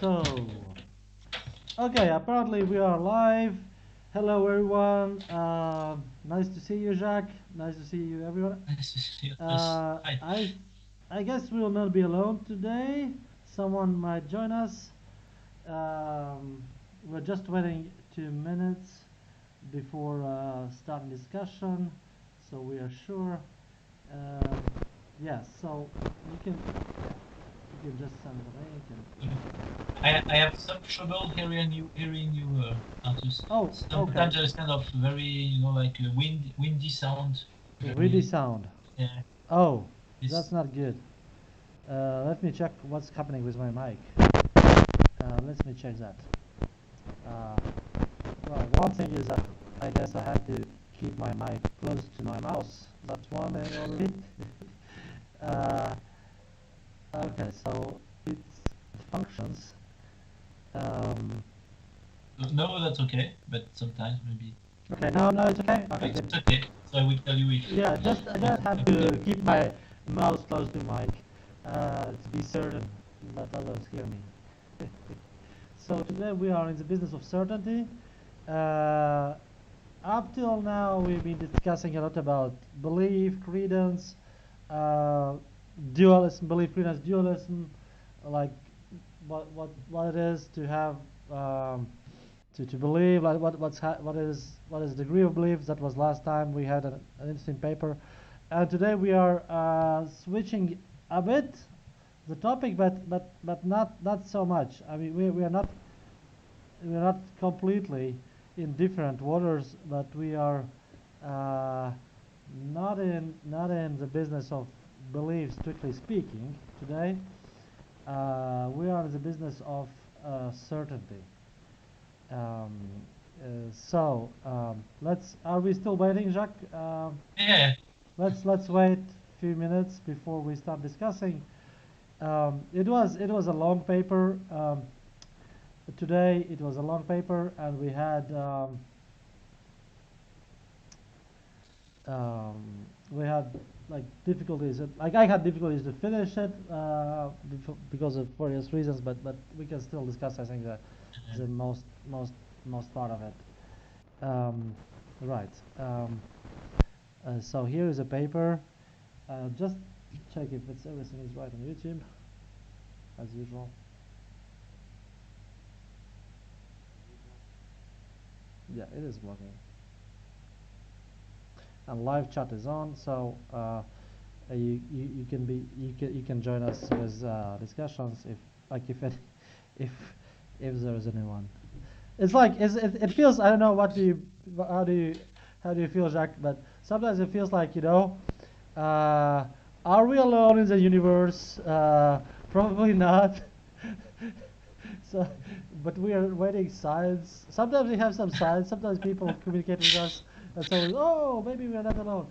So, okay, apparently we are live. Hello everyone. Nice to see you, Jacques. Nice to see you, everyone. Nice to see you. Uh, Hi. I, I guess we will not be alone today. Someone might join us. Um, we're just waiting 2 minutes before starting discussion, so we are sure. Uh, yes, so you can just send the link I have some trouble hearing you, Artus. oh, okay. Sometimes there's kind of very like a windy sound. Really Very sound. yeah. Oh, that's This not good. Let me check what's happening with my mic. Let me check that. Uh, well, one thing is that I guess I have to keep my mic close to my mouse. That's one thing already. uh, okay, so it functions. Um, no, that's okay. But sometimes maybe okay, no, it's okay. Okay, it's good. okay. So I will tell you if Yeah, I if just have okay. to keep my mouse close to mic to be certain that others hear me. So today we are in the business of certainty. Uh, Up till now, we've been discussing a lot about belief, credence, uh, dualism, belief, credence, dualism, like what it is to have to believe, like what is the degree of belief. That was last time we had an interesting paper, and today we are switching a bit the topic, but not so much. I mean, we are not completely in different waters, but we are uh, not in the business of belief, strictly speaking. Today, we are in the business of certainty. Um, let's. Are we still waiting, Jacques? Yeah. Let's wait a few minutes before we start discussing. It was a long paper. Today it was a long paper, and um, we had like difficulties. Like I had difficulties to finish it because of various reasons, but we can still discuss. I think the most part of it. Um, right. So here is a paper. Just check if everything is right on YouTube, as usual. Yeah, it is working. And live chat is on, so you can join us with discussions if like if if there is anyone. It's like it feels, I don't know, what do you how do you how do you feel, Jacques? But sometimes it feels like, uh, are we alone in the universe? Probably not. So, but we are waiting signs. Sometimes we have some signs. Sometimes people communicate with us, and so oh, maybe we are not alone.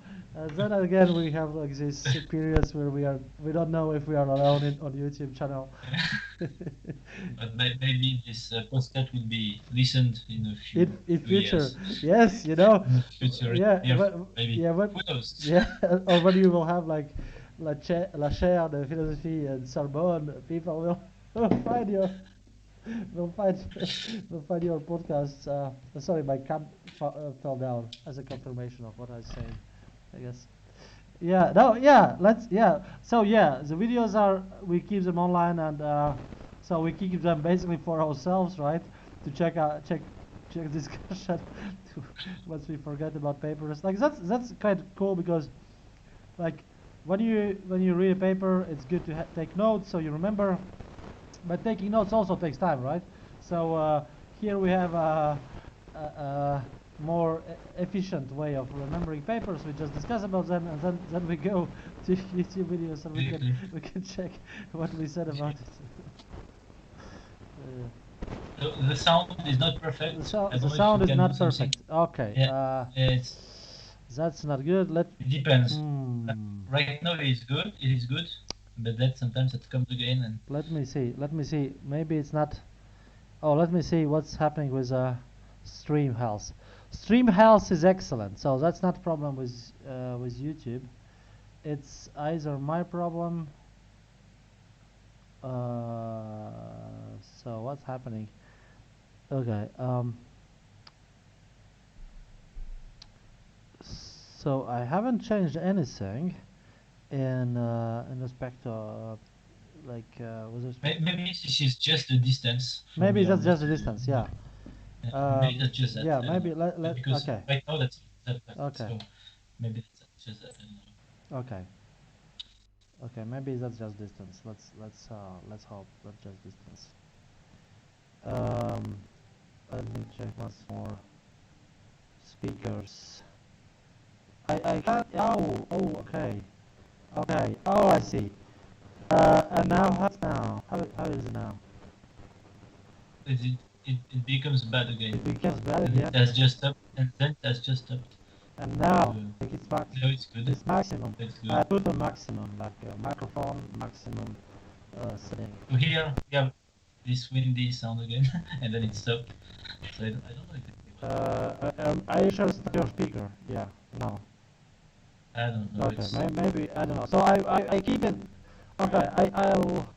Then again, we have like these periods where we don't know if we are alone on YouTube channel. But maybe this podcast will be listened in a In few future, years. yes, In the future, yeah, yeah, maybe. yeah, Who knows? yeah, or when you will have like la chaire de philosophie and Sorbonne, people will find your will find will find your podcasts. Sorry, my cam fell down as a confirmation of what I was saying, I guess. Yeah, no, yeah, yeah. So yeah, the videos we keep them online, and so we keep them basically for ourselves, right? To check discussion to, once we forget about papers. Like that's kind of cool because like when you read a paper, it's good to take notes so you remember. But taking notes also takes time, right? So here we have a more efficient way of remembering papers. We just discuss about them, and then we go to YouTube videos, and Exactly. we can check what we said about it. The sound is not perfect. I don't The know if you sound is can do not something. perfect. Okay, Yeah, that's not good. it depends. Hmm. Right now it is good. It is good, but that sometimes it comes again and Let me see. Let me see. Maybe it's not. Oh, let me see what's happening with Stream Health. Stream Health is excellent, so that's not a problem with YouTube. It's either my problem. So what's happening? Okay. So I haven't changed anything in respect to with respect. Maybe this is just the distance from Maybe your that's just the studio. distance. Yeah. Maybe that's just that. Yeah. I don't Maybe know. let. Because Okay. right now that's perfect. Okay. So maybe that's just that. I don't know. Okay. Okay. Maybe that's just distance. Let's hope that's just distance. Um. Let me check once more. Speakers. I can't. Oh. Okay. Okay. Oh, I see. And now how's now? How is it now? It becomes bad again. It becomes bad And again. it has just stopped, and then it has just stopped. And now it's max. Now it's good. It's maximum. It's good. I put a maximum, like microphone maximum setting. So here we have this windy sound again, and then it stopped. So I don't know exactly. Are you sure it's not your speaker? Yeah. No. I don't know. Okay. Maybe I don't know. So I keep it. Okay. I'll.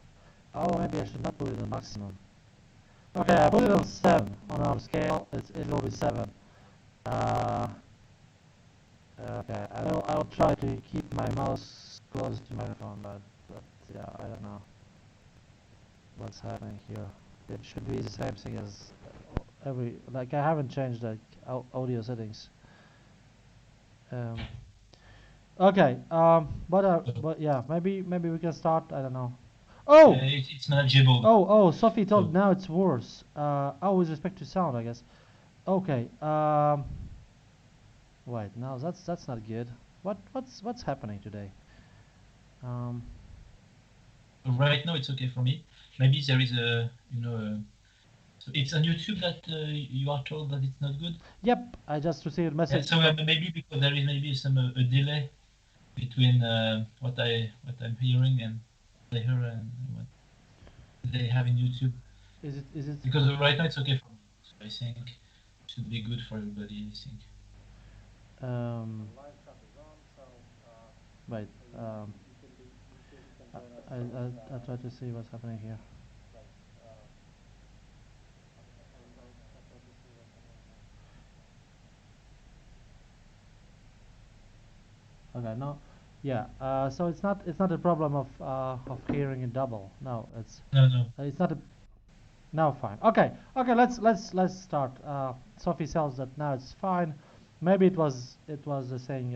Oh, maybe I should not put it on maximum. Okay, I put it on 7 on our scale. It will be 7. Okay, I'll try to keep my mouse close to my phone, but yeah, I don't know what's happening here. It should be the same thing as I haven't changed the audio settings. Okay, but yeah, maybe we can start. I don't know. Oh, it's manageable. Oh, Sophie told now it's worse. With respect to sound, I guess. Okay. Wait, no, that's not good. What's happening today? Right now it's okay for me. Maybe there is a so it's on YouTube that you are told that it's not good. Yep, I just received a message. Yeah, so maybe because there is maybe some a delay between what I'm hearing and what I hear and what they have in YouTube. Is it because right now it's okay for me. So I think it should be good for everybody. I think. Wait. I'll try to see what's happening here. Okay, no, yeah. So it's not a problem of hearing in double. No, No. It's not a. Now fine. Okay. Let's start. Sophie tells that now it's fine. Maybe it was saying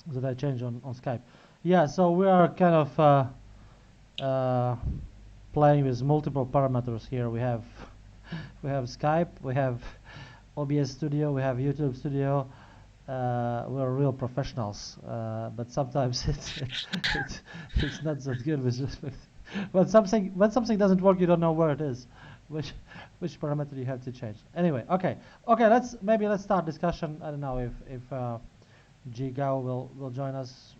that I changed on Skype. Yeah. So we are kind of playing with multiple parameters here. We have Skype. We have OBS Studio. We have YouTube Studio. We're real professionals, but sometimes it's not that good with respect. When something doesn't work, you don't know where it is, which parameter you have to change. Anyway, okay. Let's start discussion. I don't know if Ji Gao will join us.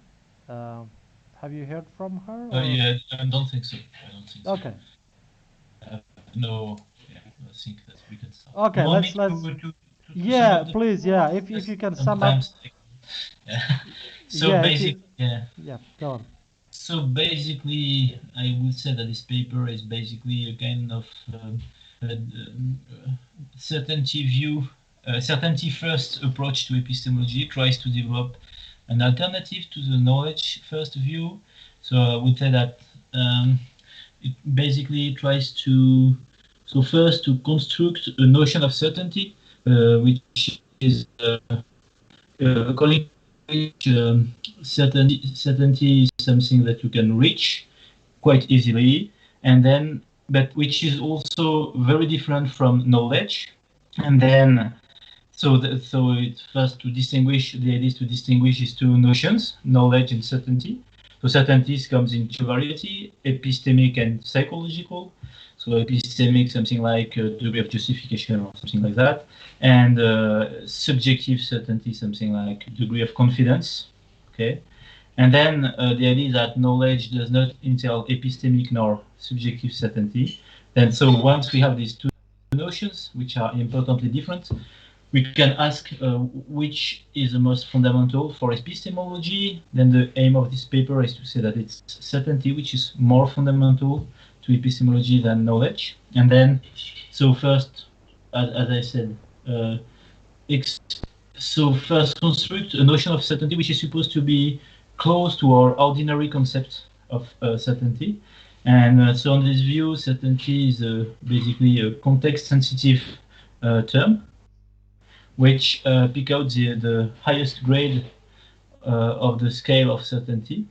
Have you heard from her? Yeah, I don't think so. Okay. No, yeah, I think that we can start. Okay, let's. Yeah, please. Yeah, if you can sum up. Yeah. So basically, yeah, go on. So basically, I would say that this paper is basically a kind of certainty view, certainty first approach to epistemology, tries to develop an alternative to the knowledge first view. So I would say that it basically tries to, first to construct a notion of certainty, which is according to which certainty is something that you can reach quite easily, and then but which is also very different from knowledge. And then so it's first to distinguish, the idea is to distinguish these two notions, knowledge and certainty. So certainty comes in two variety, epistemic and psychological. So epistemic, something like a degree of justification or something like that, and subjective certainty, something like degree of confidence. Okay, and then the idea is that knowledge does not entail epistemic nor subjective certainty. Then so once we have these two notions, which are importantly different, we can ask which is the most fundamental for epistemology. Then the aim of this paper is to say that it's certainty which is more fundamental to epistemology than knowledge. And then, so first, as I said, so first construct a notion of certainty which is supposed to be close to our ordinary concept of certainty. And so on this view, certainty is basically a context-sensitive term, which pick out the highest grade of the scale of certainty.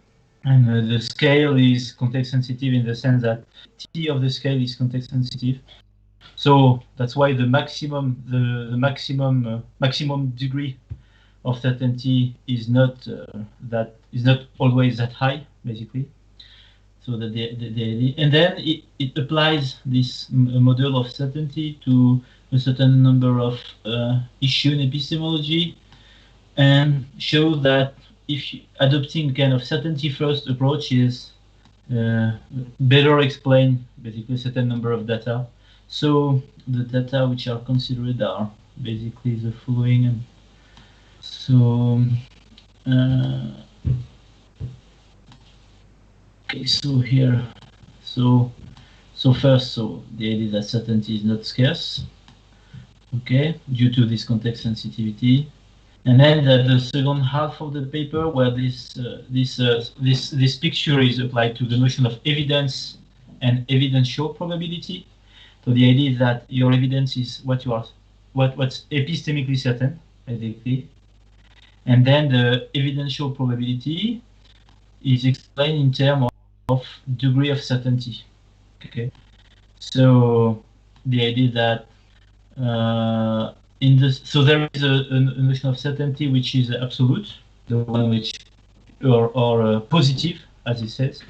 And the scale is context-sensitive in the sense that T of the scale is context-sensitive. So that's why the maximum degree of certainty is not always that high, basically. So that and then it applies this model of certainty to a certain number of issues in epistemology, and shows that if adopting kind of certainty first approach is better explain basically a certain number of data. So the data which are considered are basically the following. And so okay, so here, so first, so the idea that certainty is not scarce, okay, due to this context sensitivity. And then the second half of the paper, where this picture is applied to the notion of evidence and evidential probability. So the idea is that your evidence is what's epistemically certain, basically. And then the evidential probability is explained in terms of degree of certainty. Okay. So the idea that so there is a notion of certainty which is absolute, the one which or positive, as it says,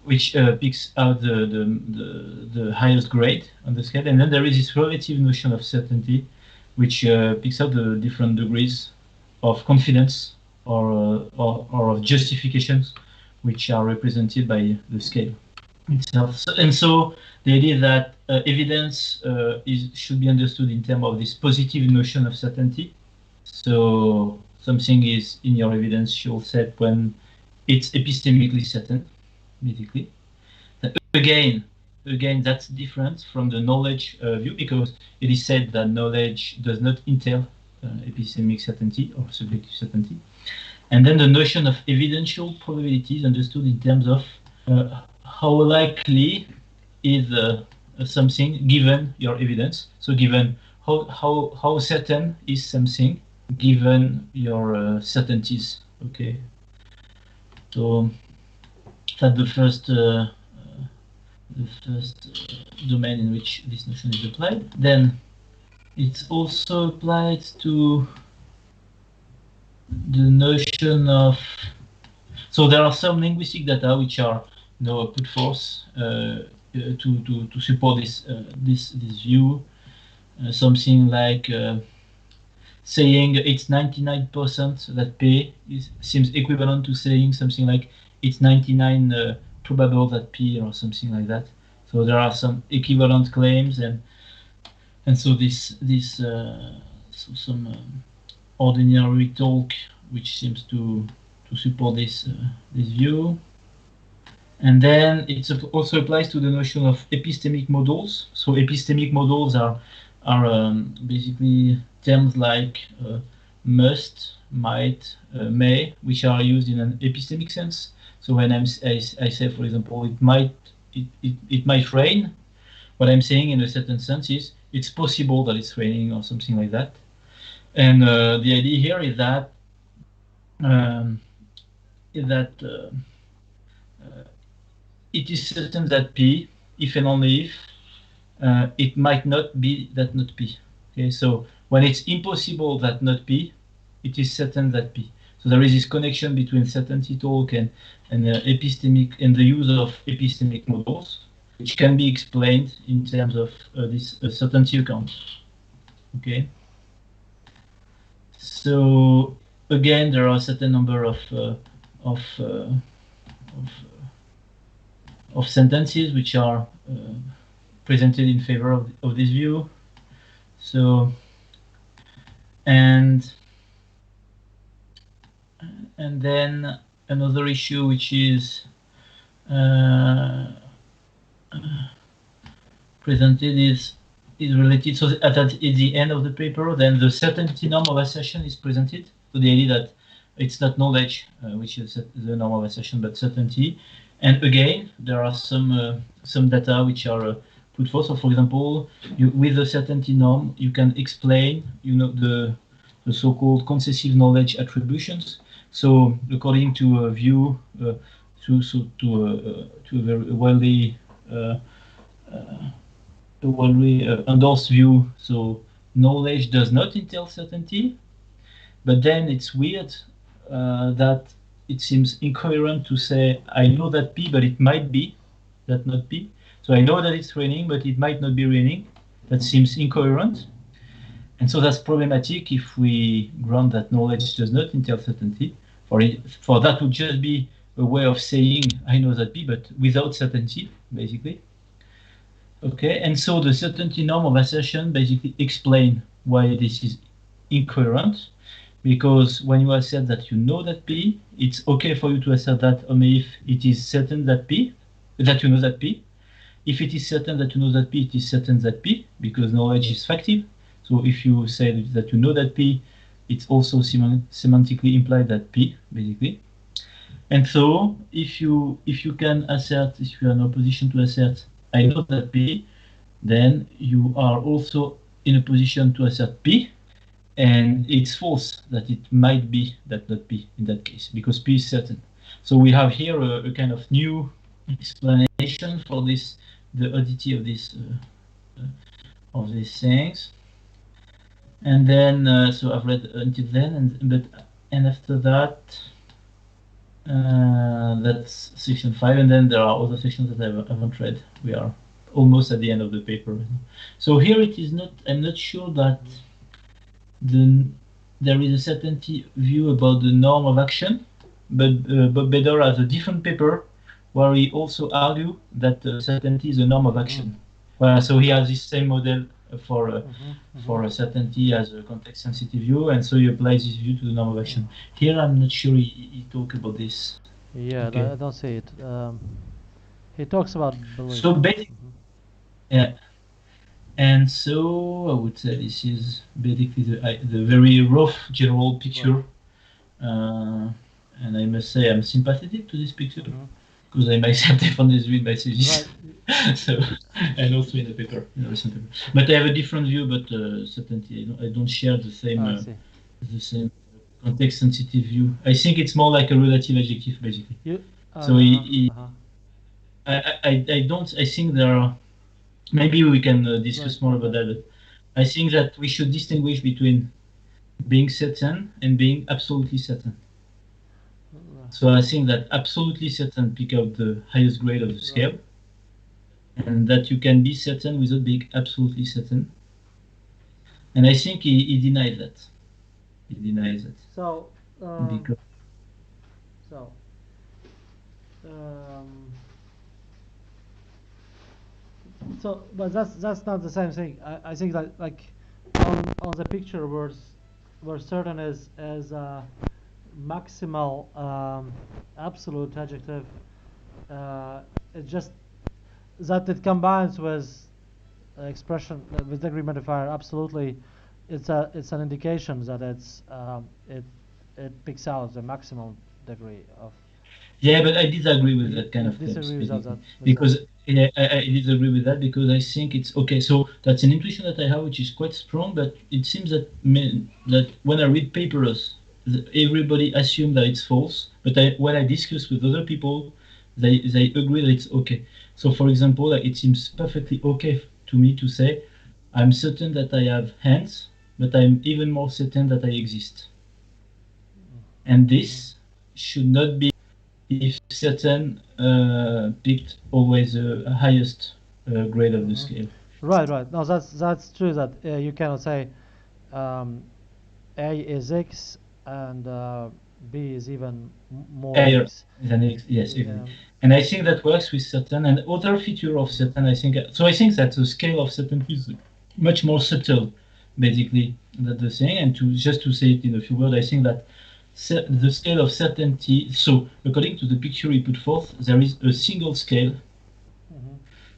which picks out the highest grade on the scale, and then there is this relative notion of certainty, which picks out the different degrees of confidence or of justifications, which are represented by the scale itself. And so the idea that evidence should be understood in terms of this positive notion of certainty. So something is in your evidential set when it's epistemically certain, basically. Again, that's different from the knowledge view, because it is said that knowledge does not entail epistemic certainty or subjective certainty. And then the notion of evidential probability is understood in terms of how likely is something given your evidence. So given how certain is something given your certainties. Okay. So that's the first domain in which this notion is applied. Then it's also applied to the notion of, so there are some linguistic data which are put forth to support this view. Something like saying it's 99% that P seems equivalent to saying something like it's 99 probable that P, or something like that. So there are some equivalent claims, and so some ordinary talk which seems to support this view. And then it also applies to the notion of epistemic models. So epistemic models are basically terms like must, might, may, which are used in an epistemic sense. So when I say, for example, it might rain, what I'm saying in a certain sense is it's possible that it's raining, or something like that. And the idea here is that it is certain that P, if and only if, it might not be that not P. Okay, so when it's impossible that not P, it is certain that P. So there is this connection between certainty talk and epistemic, and the use of epistemic models, which can be explained in terms of this certainty account. Okay. So again, there are a certain number of sentences which are presented in favor of this view. So And then another issue which is presented is related. So at the end of the paper, then the certainty norm of assertion is presented. So the idea that it's not knowledge, which is the norm of assertion, but certainty. And again, there are some data which are put forth. So, for example, with the certainty norm, you can explain, the so-called concessive knowledge attributions. So, according to a view, to a very widely endorsed view, so knowledge does not entail certainty. But then it's weird that it seems incoherent to say, I know that P, but it might be that not P. So I know that it's raining, but it might not be raining. That seems incoherent. And so that's problematic if we grant that knowledge does not entail certainty. For that would just be a way of saying, I know that P, but without certainty, basically. Okay, and so the certainty norm of assertion basically explain why this is incoherent. Because when you assert that you know that P, it's okay for you to assert that only if it is certain that you know that P. If it is certain that you know that P, it is certain that P, because knowledge is factive. So if you say that you know that P, it's also semantically implied that P, basically. And so if you can assert, if you are in a position to assert, I know that P, then you are also in a position to assert P. And it's false that it might be that not P in that case, because P is certain. So we have here a kind of new explanation for this, the oddity of this of these things. And then, so I've read until then, and after that, that's section 5, and then there are other sections that I haven't read. We are almost at the end of the paper. So here it is not. I'm not sure that there is a certainty view about the norm of action, but Bob Beddor has a different paper where he also argues that certainty is a norm of action. So he has this same model for a certainty as a context-sensitive view, and so he applies this view to the norm of action. Here, I'm not sure he talks about this. Yeah, okay. I don't see it. He talks about belief. So basically, yeah. And so I would say this is basically the very rough general picture. Right. And I must say I'm sympathetic to this picture because I myself definitely read my thesis. Right. So, and also in the paper, in a recent paper. But I have a different view, but certainty I don't share the same context-sensitive view. I think it's more like a relative adjective, basically. So I don't. I think there are. Maybe we can discuss more about that. But I think that we should distinguish between being certain and being absolutely certain. So I think that absolutely certain pick up the highest grade of the scale, and that you can be certain without being absolutely certain. And I think he denies that. He denies it. So. So, but that's not the same thing. I think that like on the picture where certain is as a maximal absolute adjective, it just that it combines with expression with degree modifier absolutely. It's an indication that it picks out the maximum degree of. Yeah, but I disagree with that kind of terms, because I disagree with that because I think it's okay. So that's an intuition that I have, which is quite strong. But it seems that when I read papers, everybody assumes that it's false. But when I discuss with other people, they agree that it's okay. So for example, it seems perfectly okay to me to say, I'm certain that I have hands, but I'm even more certain that I exist. And this should not be if certain picked always the highest grade of the scale. Right. No, that's true that you cannot say A is X and B is even more X. Than X. Yes, exactly. And I think that works with certain and other feature of certain. I think that the scale of certainty is much more subtle basically that's the thing. And just to say it in a few words, I think that the scale of certainty, so according to the picture he put forth, there is a single scale,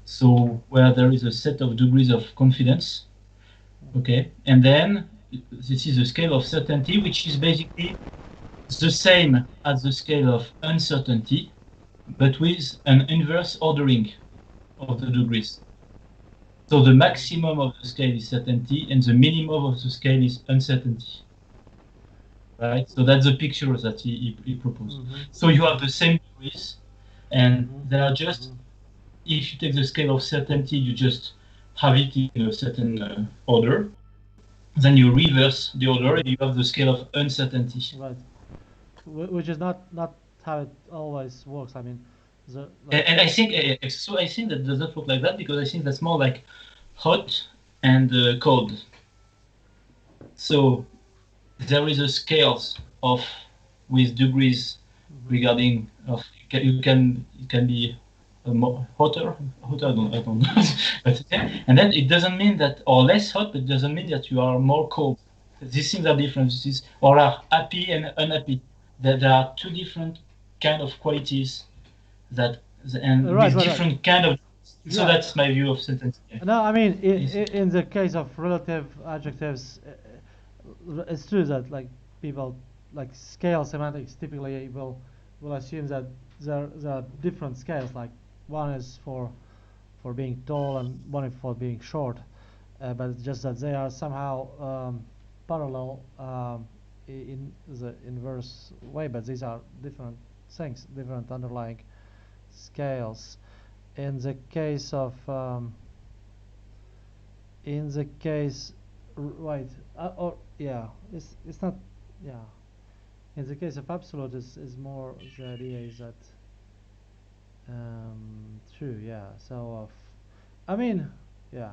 so where there is a set of degrees of confidence, okay, and then this is a scale of certainty, which is basically the same as the scale of uncertainty, but with an inverse ordering of the degrees. So the maximum of the scale is certainty, and the minimum of the scale is uncertainty. Right? So that's the picture that he proposed. So you have the same degrees, and they are just, if you take the scale of certainty, you just have it in a certain order. Then you reverse the order, and you have the scale of uncertainty. Right. Which is not how it always works. I mean, and I think that does not work like that, because I think that's more like hot and cold. So there is a scales of with degrees regarding of it can be more hotter. I don't know. But and then it doesn't mean that, or less hot, but it doesn't mean that you are more cold. These things are different. Or are happy and unhappy. There are two different kind of qualities that with different kind of. So that's my view of certainty. No, I mean in the case of relative adjectives, it's true that like people like scale semantics typically will assume that there are different scales. Like one is for being tall and one is for being short, but it's just that they are somehow parallel in the inverse way. But these are different things, different underlying scales. In the case of right, or yeah, it's not, yeah. In the case of absolute, is more the idea is that true, yeah. So I mean, yeah.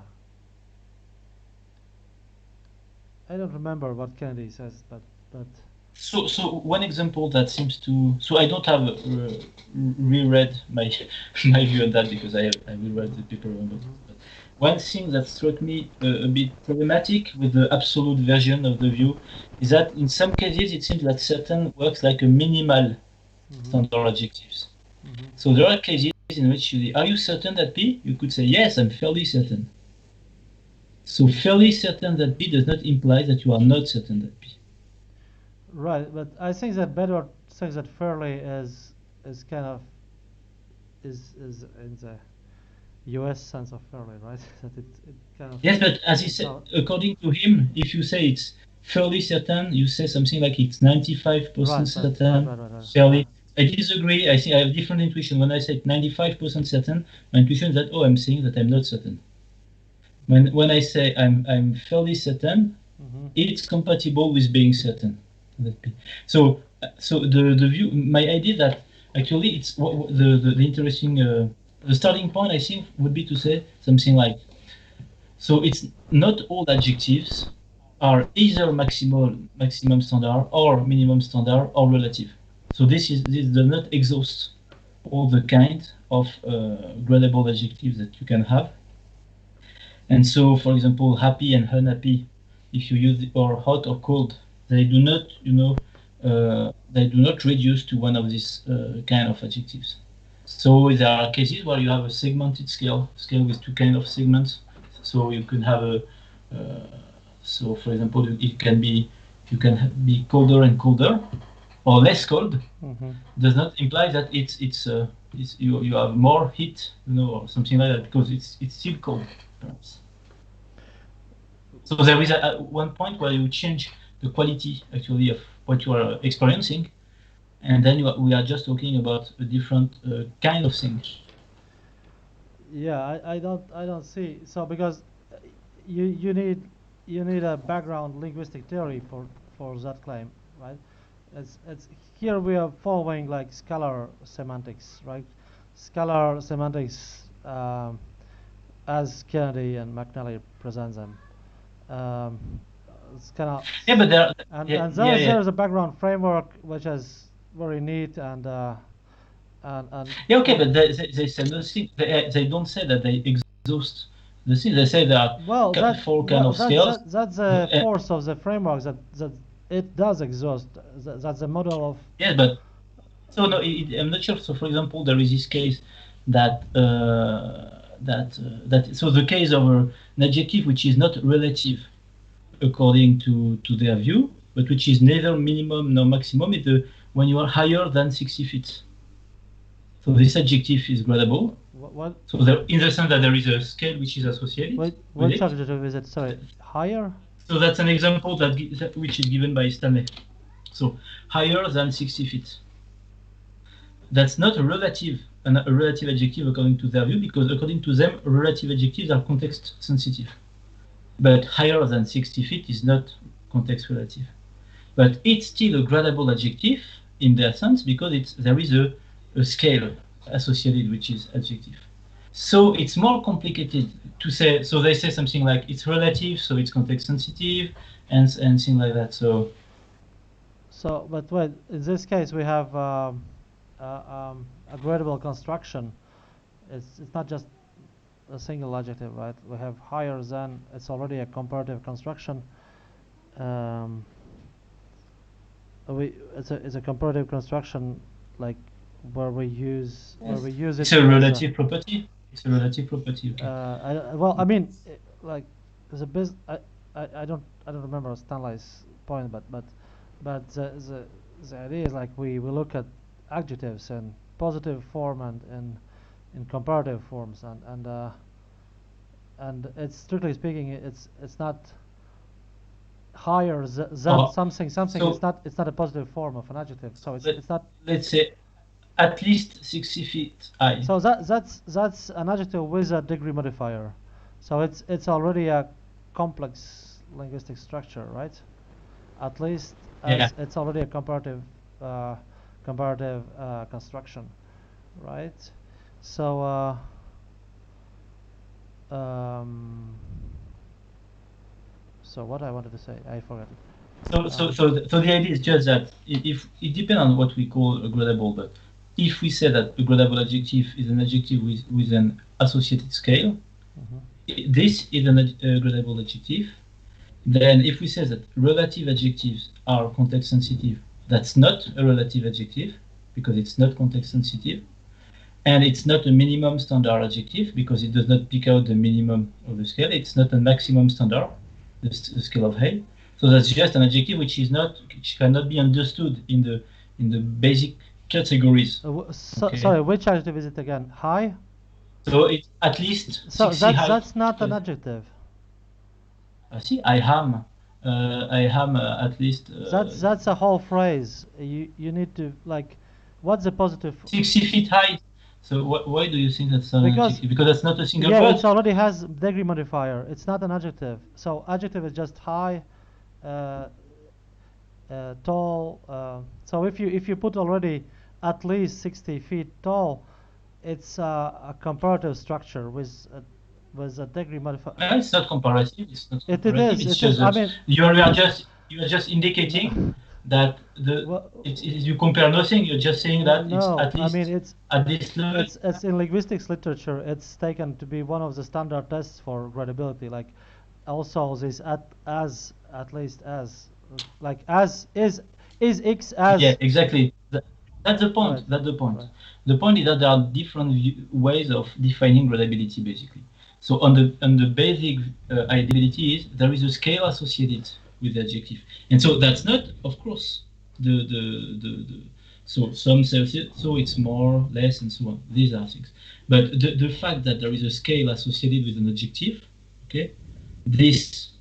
I don't remember what Kennedy says, but. So one example that seems to, so I don't have reread my view on that, because I reread the paper on it. But one thing that struck me a bit problematic with the absolute version of the view is that in some cases it seems that certain works like a minimal standard adjectives. So there are cases in which you say, are you certain that P? You could say, yes, I'm fairly certain. So fairly certain that P does not imply that you are not certain that P. Right, but I think that Beddor thinks that fairly is kind of is in the U.S. sense of fairly, right? That it kind of. Yes, but as he said, according to him, if you say it's fairly certain, you say something like it's 95% certain. Right. Fairly. I disagree. I think I have different intuition. When I say 95% certain, my intuition is that, oh, I'm saying that I'm not certain. When I say I'm fairly certain, it's compatible with being certain. So the view, my idea that actually it's the interesting the starting point, I think, would be to say something like, so it's not all adjectives are either maximum standard or minimum standard or relative. So this does not exhaust all the kind of gradable adjectives that you can have. And so, for example, happy and unhappy, if you use or hot or cold, they do not, they do not reduce to one of these kind of adjectives. So there are cases where you have a segmented scale with two kind of segments. So you can have a, so for example, it can be, you can be colder and colder, or less cold. Does not imply that it's you have more heat, or something like that, because it's still cold, perhaps. So there is one point where you change the quality actually of what you are experiencing, and then we are just talking about a different kind of thing. Yeah, I don't see, so because you need a background linguistic theory for that claim, right? It's here we are following like scalar semantics, right? Scalar semantics as Kennedy and McNally present them. It's kind of, yeah, but there there's a background framework which is very neat and yeah, okay, but they say nothing. They don't say that they exhaust They say there are Well, four kind of scales. that's the force of the framework that it does exhaust. That's the model of. Yes, but so no, I'm not sure. So, for example, there is this case that so the case of an adjective which is not relative according to their view, but which is neither minimum nor maximum, is when you are higher than 60 feet. So this adjective is gradable. What? So in the sense that there is a scale which is associated. Which adjective is it? Sorry, higher? So that's an example which is given by Stanley. So higher than 60 feet. That's not a relative adjective according to their view, because according to them, relative adjectives are context sensitive. But higher than 60 feet is not context relative. But it's still a gradable adjective in their sense, because there is a scale associated which is adjective. So it's more complicated to say. So they say something like it's relative, so it's context sensitive, and things like that. So but wait, in this case we have a gradable construction. It's not just a single adjective, right? We have higher than. It's already a comparative construction. It's a comparative construction, like where we use it. It's a relative property. It's a relative property. Okay. I mean, like there's I don't remember Stanley's point, but the idea is like we look at adjectives in positive form and in comparative forms, and it's strictly speaking it's not higher than something. So it's not a positive form of an adjective. So it's not. Let's say at least 60 feet high. So that's an adjective with a degree modifier. So it's already a complex linguistic structure, right? At least it's already a comparative construction, right? So so what I wanted to say, I forgot it. So the idea is just that if it depends on what we call a gradable, but if we say that a gradable adjective is an adjective with an associated scale, this is a gradable adjective. Then if we say that relative adjectives are context sensitive, that's not a relative adjective because it's not context sensitive. And it's not a minimum standard adjective because it does not pick out the minimum of the scale. It's not a maximum standard, the scale of Hay. So that's just an adjective which cannot be understood in the basic categories. Sorry, which adjective is it again? High? So it's at least 60 high. That's not an adjective. See, I am at least. That's a whole phrase. You need to like, what's the positive? 60 feet high. So why do you think that's an adjective? Because that's not a single word. Yeah, it already has degree modifier. It's not an adjective. So adjective is just high, tall. So if you put already at least 60 feet tall, it's a comparative structure with a degree modifier. No, it's not comparative. It's not comparative. It is. It's just I mean, you are just indicating that you compare nothing. You're just saying that it's at least. I mean, it's at this level. It's in linguistics literature. It's taken to be one of the standard tests for gradability. Like also this at least as like as is X as. Yeah, exactly. That's the point. Right. That's the point. Right. The point is that there are different ways of defining gradability, basically. So on the basic ideality is there is a scale associated with the adjective, and so that's not, of course, so some say so it's more, less, and so on. These are things, but the fact that there is a scale associated with an adjective, okay, this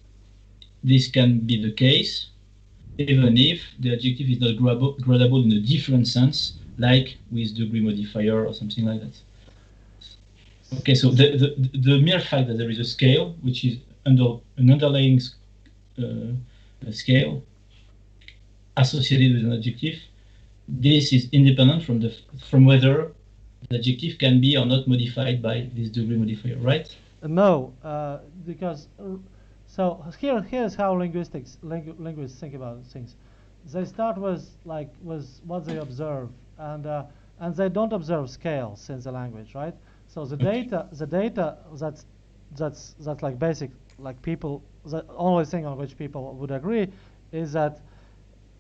can be the case, even if the adjective is not gradable in a different sense, like with degree modifier or something like that. Okay, so the mere fact that there is a scale, which is an underlying scale associated with an adjective, this is independent from whether the adjective can be or not modified by this degree modifier, right? No, because so here's how linguists think about things. They start with what they observe, and they don't observe scales in the language, right? So the data that's like basic, like people, the only thing on which people would agree is that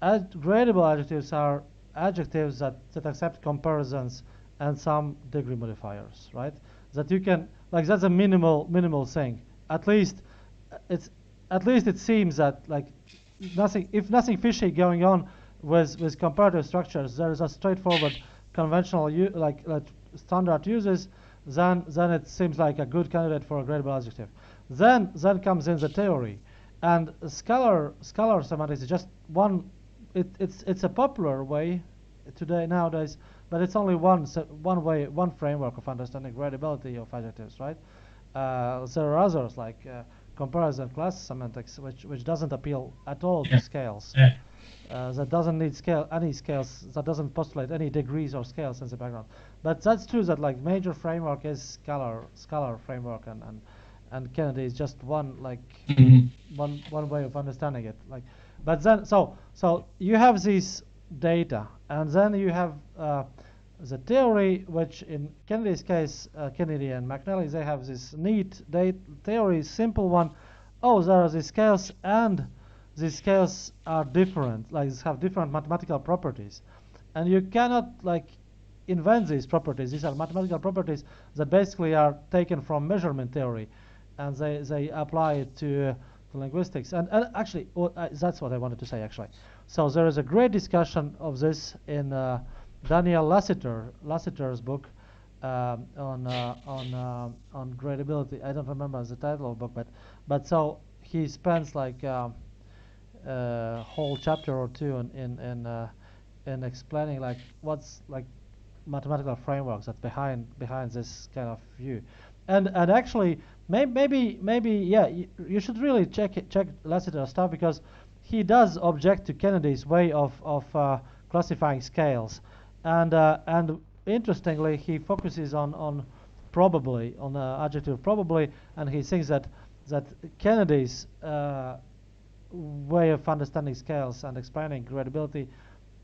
gradable adjectives are adjectives that accept comparisons and some degree modifiers, right? That you can, like, that's a minimal thing. At least it seems that, like, if nothing fishy going on with comparative structures, there is a straightforward conventional standard uses, then it seems like a good candidate for a gradable adjective. Then comes in the theory, and scalar semantics is just one. It's a popular way nowadays, but it's only one way, one framework of understanding gradability of adjectives, right? There are others like comparison class semantics, which doesn't appeal at all to scales. That doesn't need any scales. That doesn't postulate any degrees or scales in the background. But that's true that, like, major framework is scalar framework, and Kennedy is just one, like, one way of understanding it. Like, but then so you have these data, and then you have the theory, which in Kennedy's case, Kennedy and McNally, they have this neat theory, simple one. Oh, there are these scales, and these scales are different, like, they have different mathematical properties, and you cannot, like, invent these properties. These are mathematical properties that basically are taken from measurement theory, and they apply it to linguistics. And actually, that's what I wanted to say, actually. So there is a great discussion of this in Daniel Lasseter's book on gradability. I don't remember the title of the book, but so he spends like a whole chapter or two in explaining, like, what's, like, mathematical frameworks that's behind this kind of view. And actually, maybe yeah, you should really check Lasseter's stuff, because he does object to Kennedy's way of classifying scales, and interestingly, he focuses on probably, on the adjective probably, and he thinks that Kennedy's way of understanding scales and explaining gradability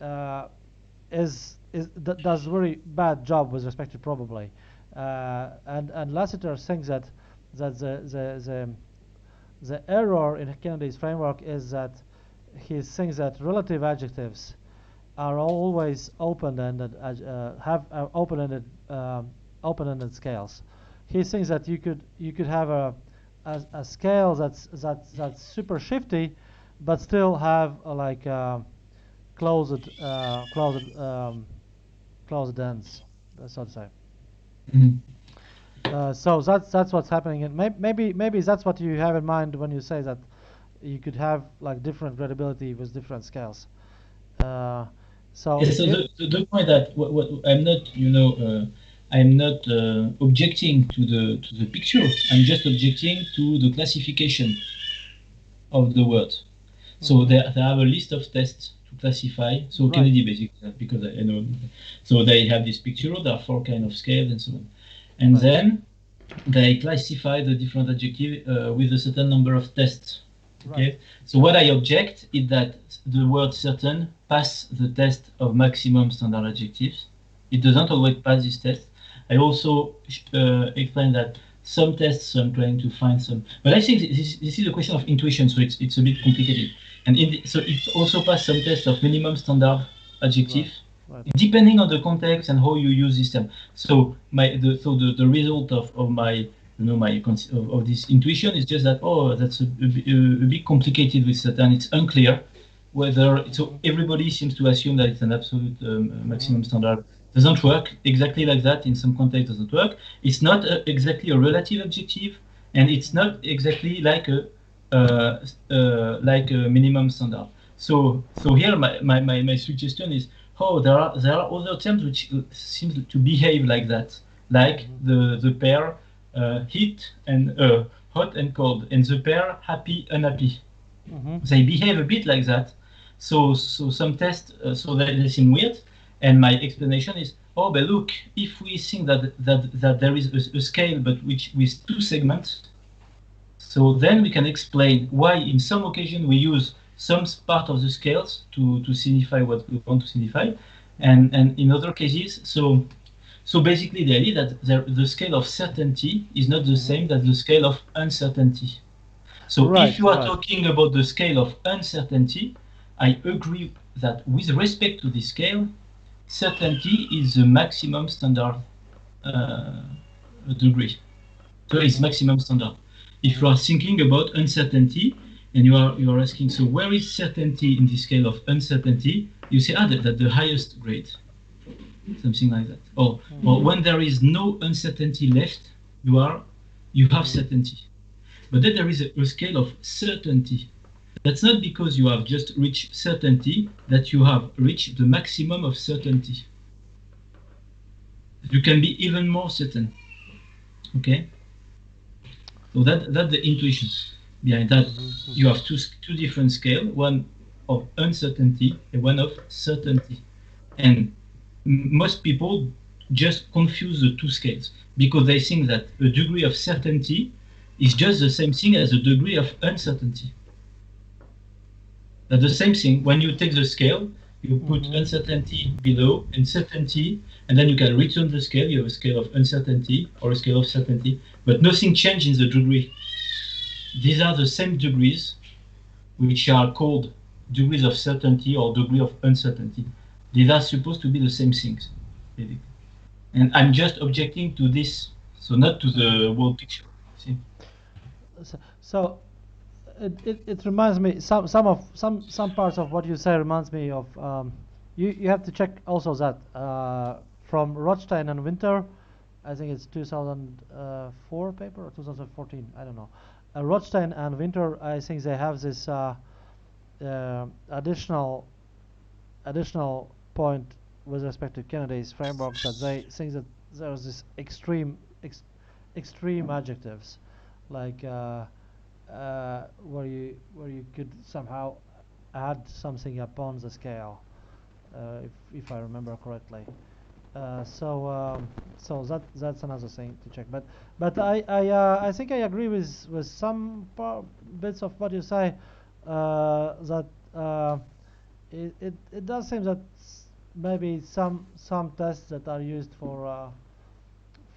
does very bad job with respect to probably, and Lasseter thinks that the error in Kennedy's framework is that he thinks that relative adjectives are always open-ended, have open-ended scales. He thinks that you could have a scale that's super shifty, but still have closed ends, so to say. So that's what's happening, and maybe that's what you have in mind when you say that you could have, like, different gradability with different scales. So the point that what I'm not, I'm not objecting to the picture. I'm just objecting to the classification of the words. So they have a list of tests to classify. So right. Kennedy, basically, because I know. So they have this picture. There are 4 kind of scales and so on, and right. Then they classify the different adjectives with a certain number of tests. Okay. Right. So what I object is that the word certain pass the test of maximum standard adjectives. It doesn't always pass this test. I also explain that some tests, I'm trying to find some, but I think this is a question of intuition, so it's a bit complicated. And so it also passes some tests of minimum standard adjective, right. Depending on the context and how you use this term. So the result of my of this intuition is just that, oh, that's a bit complicated with certain. It's unclear whether, so everybody seems to assume that it's an absolute maximum standard. Doesn't work exactly like that. In some context, doesn't work. It's not exactly a relative adjective, and it's not exactly like a minimum standard. So here my suggestion is, there are other terms which seem to behave like that, like the pair heat and hot and cold, and the pair happy unhappy. They behave a bit like that. So some tests, so they seem weird. And my explanation is, but look, if we think that there is a scale, but with 2 segments, so then we can explain why in some occasion we use some part of the scales to signify what we want to signify, and in other cases, so So basically, the idea that the scale of certainty is not the same as the scale of uncertainty. So Right, if you are right. talking about the scale of uncertainty, I agree that with respect to this scale, certainty is the maximum standard uh, degree. So it's maximum standard. If you are thinking about uncertainty and you are asking, so where is certainty in the scale of uncertainty? You say, that's the highest grade, something like that. Or when there is no uncertainty left, you have certainty. But then there is a scale of certainty. That's not because you have just reached certainty that you have reached the maximum of certainty. You can be even more certain. Okay? So that's the intuition behind that. You have two different scales, one of uncertainty and one of certainty. And most people just confuse the two scales because they think that a degree of certainty is just the same thing as a degree of uncertainty. That's the same thing. When you take the scale, you put uncertainty below and certainty, and then you can return the scale. You have a scale of uncertainty or a scale of certainty, but nothing changed in the degree. These are the same degrees, which are called degrees of certainty or degree of uncertainty. These are supposed to be the same things, basically. And I'm just objecting to this, so not to the whole picture. See? So it reminds me some parts of what you say reminds me of you have to check also that from Rothstein and Winter, I think it's 2004 paper or 2014, I don't know. Rothstein and Winter, I think they have this additional point with respect to Kennedy's framework, that they think that there's this extreme adjectives, like where you could somehow add something upon the scale, if I remember correctly. So that's another thing to check. But I think I agree with some bits of what you say, that it does seem that maybe some tests that are used for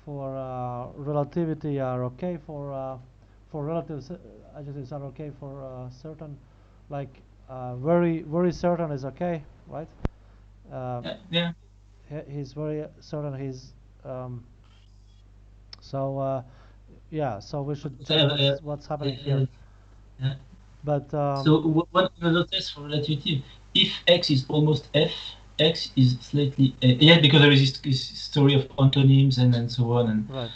relativity are okay for relative adjectives are okay for certain, like very certain is okay, right? Yeah. He's very certain he's so yeah, so we should check what's happening here. Yeah. But So one another test for relativity, if x is almost f, x is slightly yeah, because there is this story of antonyms and so on, and right.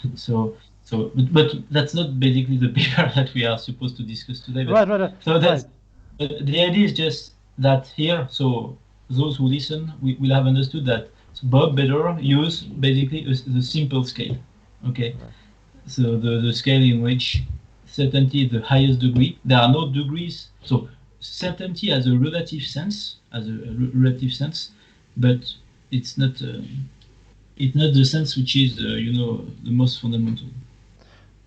but that's not basically the paper that we are supposed to discuss today. But Right. So that's but the idea is just that here. So those who listen will have understood that Bob Beddor used basically the simple scale. Okay. Right. So the scale in which certainty is the highest degree. There are no degrees. So certainty has a relative sense, but it's not the sense which is the most fundamental.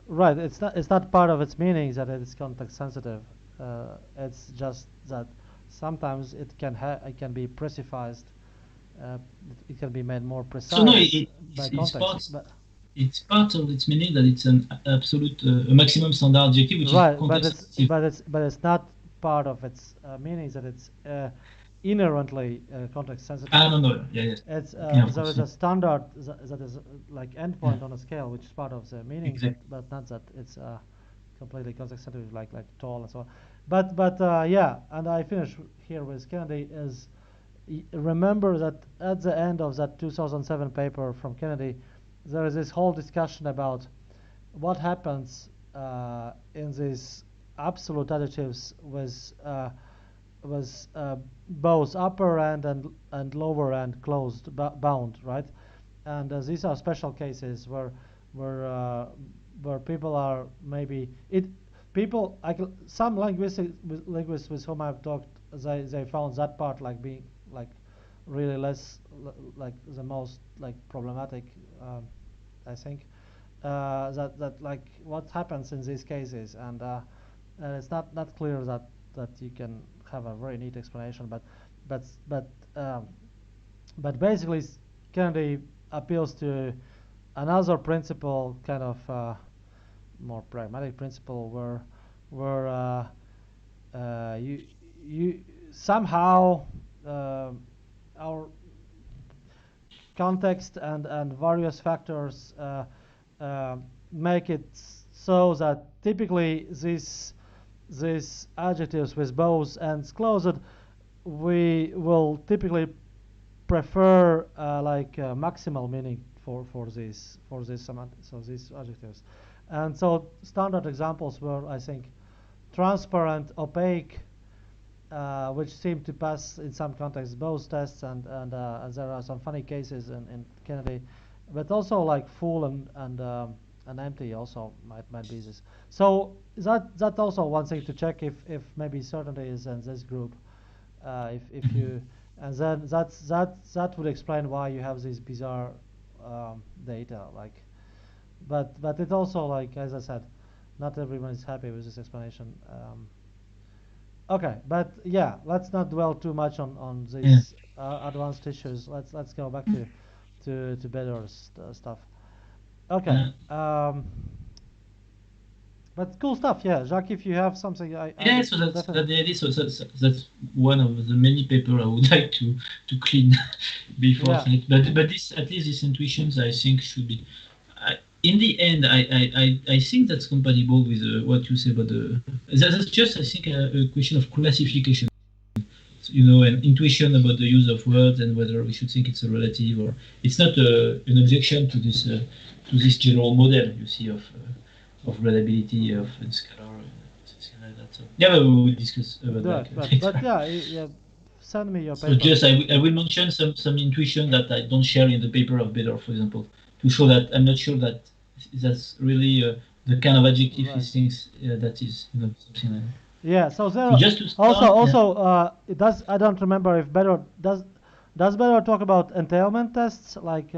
Right. It's not part of its meaning that it is context sensitive. It's just that sometimes it can be precized. It can be made more precise So no, by it's context. it's part of its meaning that it's an absolute a maximum standard adjective which right, is context sensitive. but it's not part of its meaning that it's inherently context sensitive. No, yes. It's Yeah, there is a standard that is like endpoint on a scale, which is part of the meaning, Exactly. but not that it's completely context sensitive, like tall and so on. But yeah, and I finish here with Kennedy is remember that at the end of that 2007 paper from Kennedy, there is this whole discussion about what happens in these absolute adjectives with both upper end and lower end closed bound, right? And these are special cases where people are maybe people some linguists with whom I've talked, they found that part like being like really less like the most like problematic, I think, that like what happens in these cases, and it's not clear that you can have a very neat explanation, but but but um, but basically Kennedy appeals to another principle, kind of more pragmatic principle, where you somehow our context and various factors make it so that typically these adjectives with both ends closed, we will typically prefer maximal meaning for these semantics, so these adjectives. And so standard examples were, I think, transparent, opaque, which seem to pass in some contexts both tests, and there are some funny cases in Kennedy, but also like full and empty also might be this. So that's also one thing to check if maybe certainty is in this group. If you and then that would explain why you have these bizarre data, like. But it also, like, as I said, not everyone is happy with this explanation. Okay, but yeah, let's not dwell too much on these advanced issues. Let's go back to Beddor's stuff. Okay. But cool stuff, yeah. Jacques, if you have something, so that's the idea. So that's one of the many papers I would like to clean before. Yeah. But this, at least these intuitions, I think should be. In the end, I think that's compatible with what you say about the. That's just, I think, a question of classification. So, an intuition about the use of words and whether we should think it's a relative, or it's not an objection to this general model you see of reliability of scalar, something like that. So yeah, but we will discuss about that. But yeah, send me your paper. So just I will mention some intuition that I don't share in the paper of Beddor, for example, to show that I'm not sure that that's really the kind of adjective he thinks that is, something like that. Yeah. So there. So just to start, also it does. I don't remember if Beddor does Beddor talk about entailment tests like.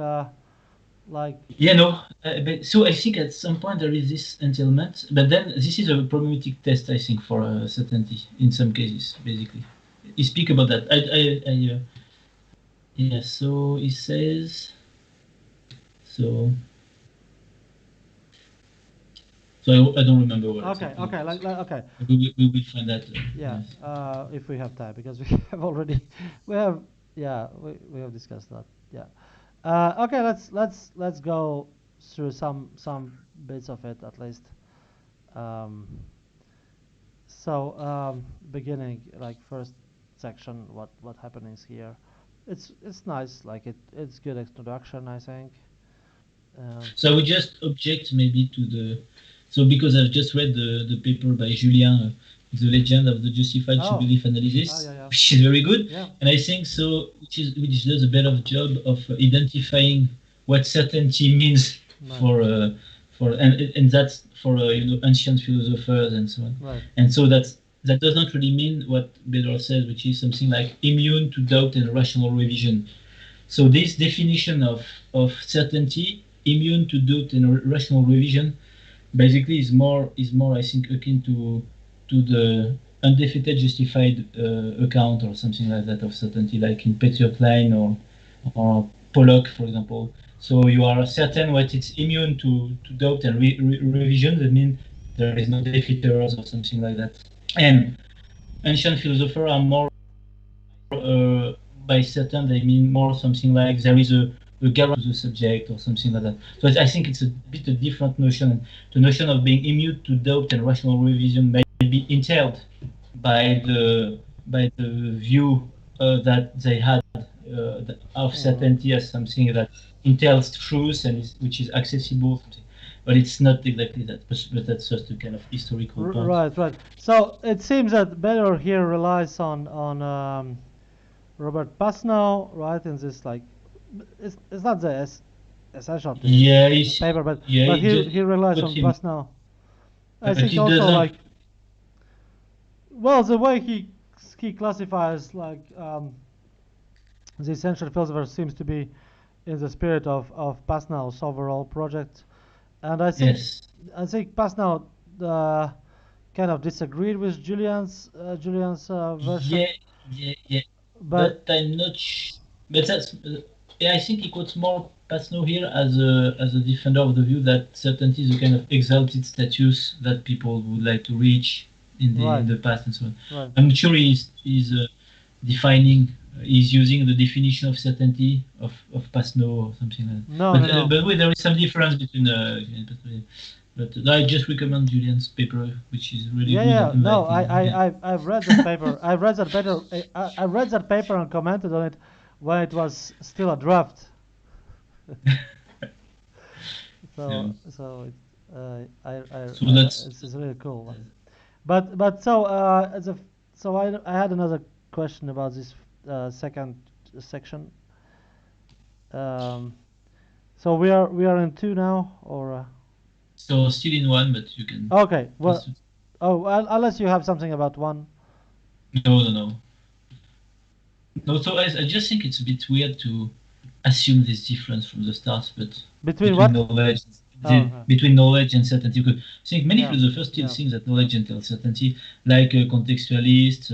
Yeah, no. But so I think at some point there is this entailment, but then this is a probabilistic test, I think, for certainty in some cases, basically. You speak about that. Yeah. So he says. So I don't remember what. Okay. Okay. We will find that. Yeah. Yes. If we have time, because we have discussed that. Yeah. Okay, let's go through some bits of it at least. Beginning, like, first section, what happens here. It's nice, like it's good introduction, I think. So I would just object maybe to the. So because I've just read the paper by Julien, The Legend of the Justified Belief Analysis, which is very good, and I think so, which does a better job of identifying what certainty means for and that's for ancient philosophers and so on. Right. And so that does not really mean what Beddor says, which is something like immune to doubt and rational revision. So this definition of certainty, immune to doubt and rational revision, basically is more I think akin to the undefeated justified account or something like that of certainty, like in Peter Klein or Pollock, for example. So you are certain what it's immune to doubt and revision. That means there is no defeaters or something like that. And ancient philosophers are more by certain they mean more something like there is a guarantee to the subject or something like that. So I think it's a bit a different notion. The notion of being immune to doubt and rational revision may be entailed by the view that they had of certainty as something that entails truth and which is accessible. But it's not exactly that. But that's just a kind of historical point. Right. So it seems that Beddor here relies on Robert Pasnow, right? In this, like, it's not the essential paper, but he relies on Pasnow. I think also, like, well, the way he classifies, like, the essential philosopher seems to be in the spirit of Pasnow's overall project, and I think Pasnow kind of disagreed with Julian's version. Yeah. But I'm not. But that's. I think he quotes more Pasno here as a defender of the view that certainty is a kind of exalted status that people would like to reach in the past and so on. Right. I'm sure he's defining, he's using the definition of certainty of Pasno or something like that. No. But wait, there is some difference between but I just recommend Julian's paper, which is really good. Yeah. No, I've read that paper. I read that paper and commented on it when it was still a draft. It's really cool. But so I had another question about this second section. So we are in 2 now, or? So still in 1, but you can. Okay. Well. Unless you have something about 1. No. So I just think it's a bit weird to assume this difference from the start, but between what? Knowledge, between knowledge and certainty. Because I think many philosophers still think that knowledge entails certainty, like contextualists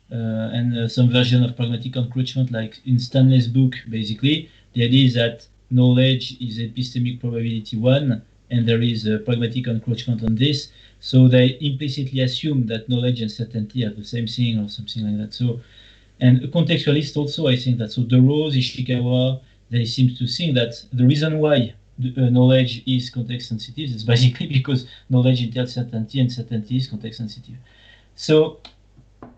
and some version of pragmatic encroachment, like in Stanley's book. Basically, the idea is that knowledge is epistemic probability 1, and there is a pragmatic encroachment on this. So they implicitly assume that knowledge and certainty are the same thing or something like that. So, and a contextualist also, I think that. So De Rose, Ishikawa, they seem to think that the reason why knowledge is context sensitive is basically because knowledge entails certainty and certainty is context sensitive. So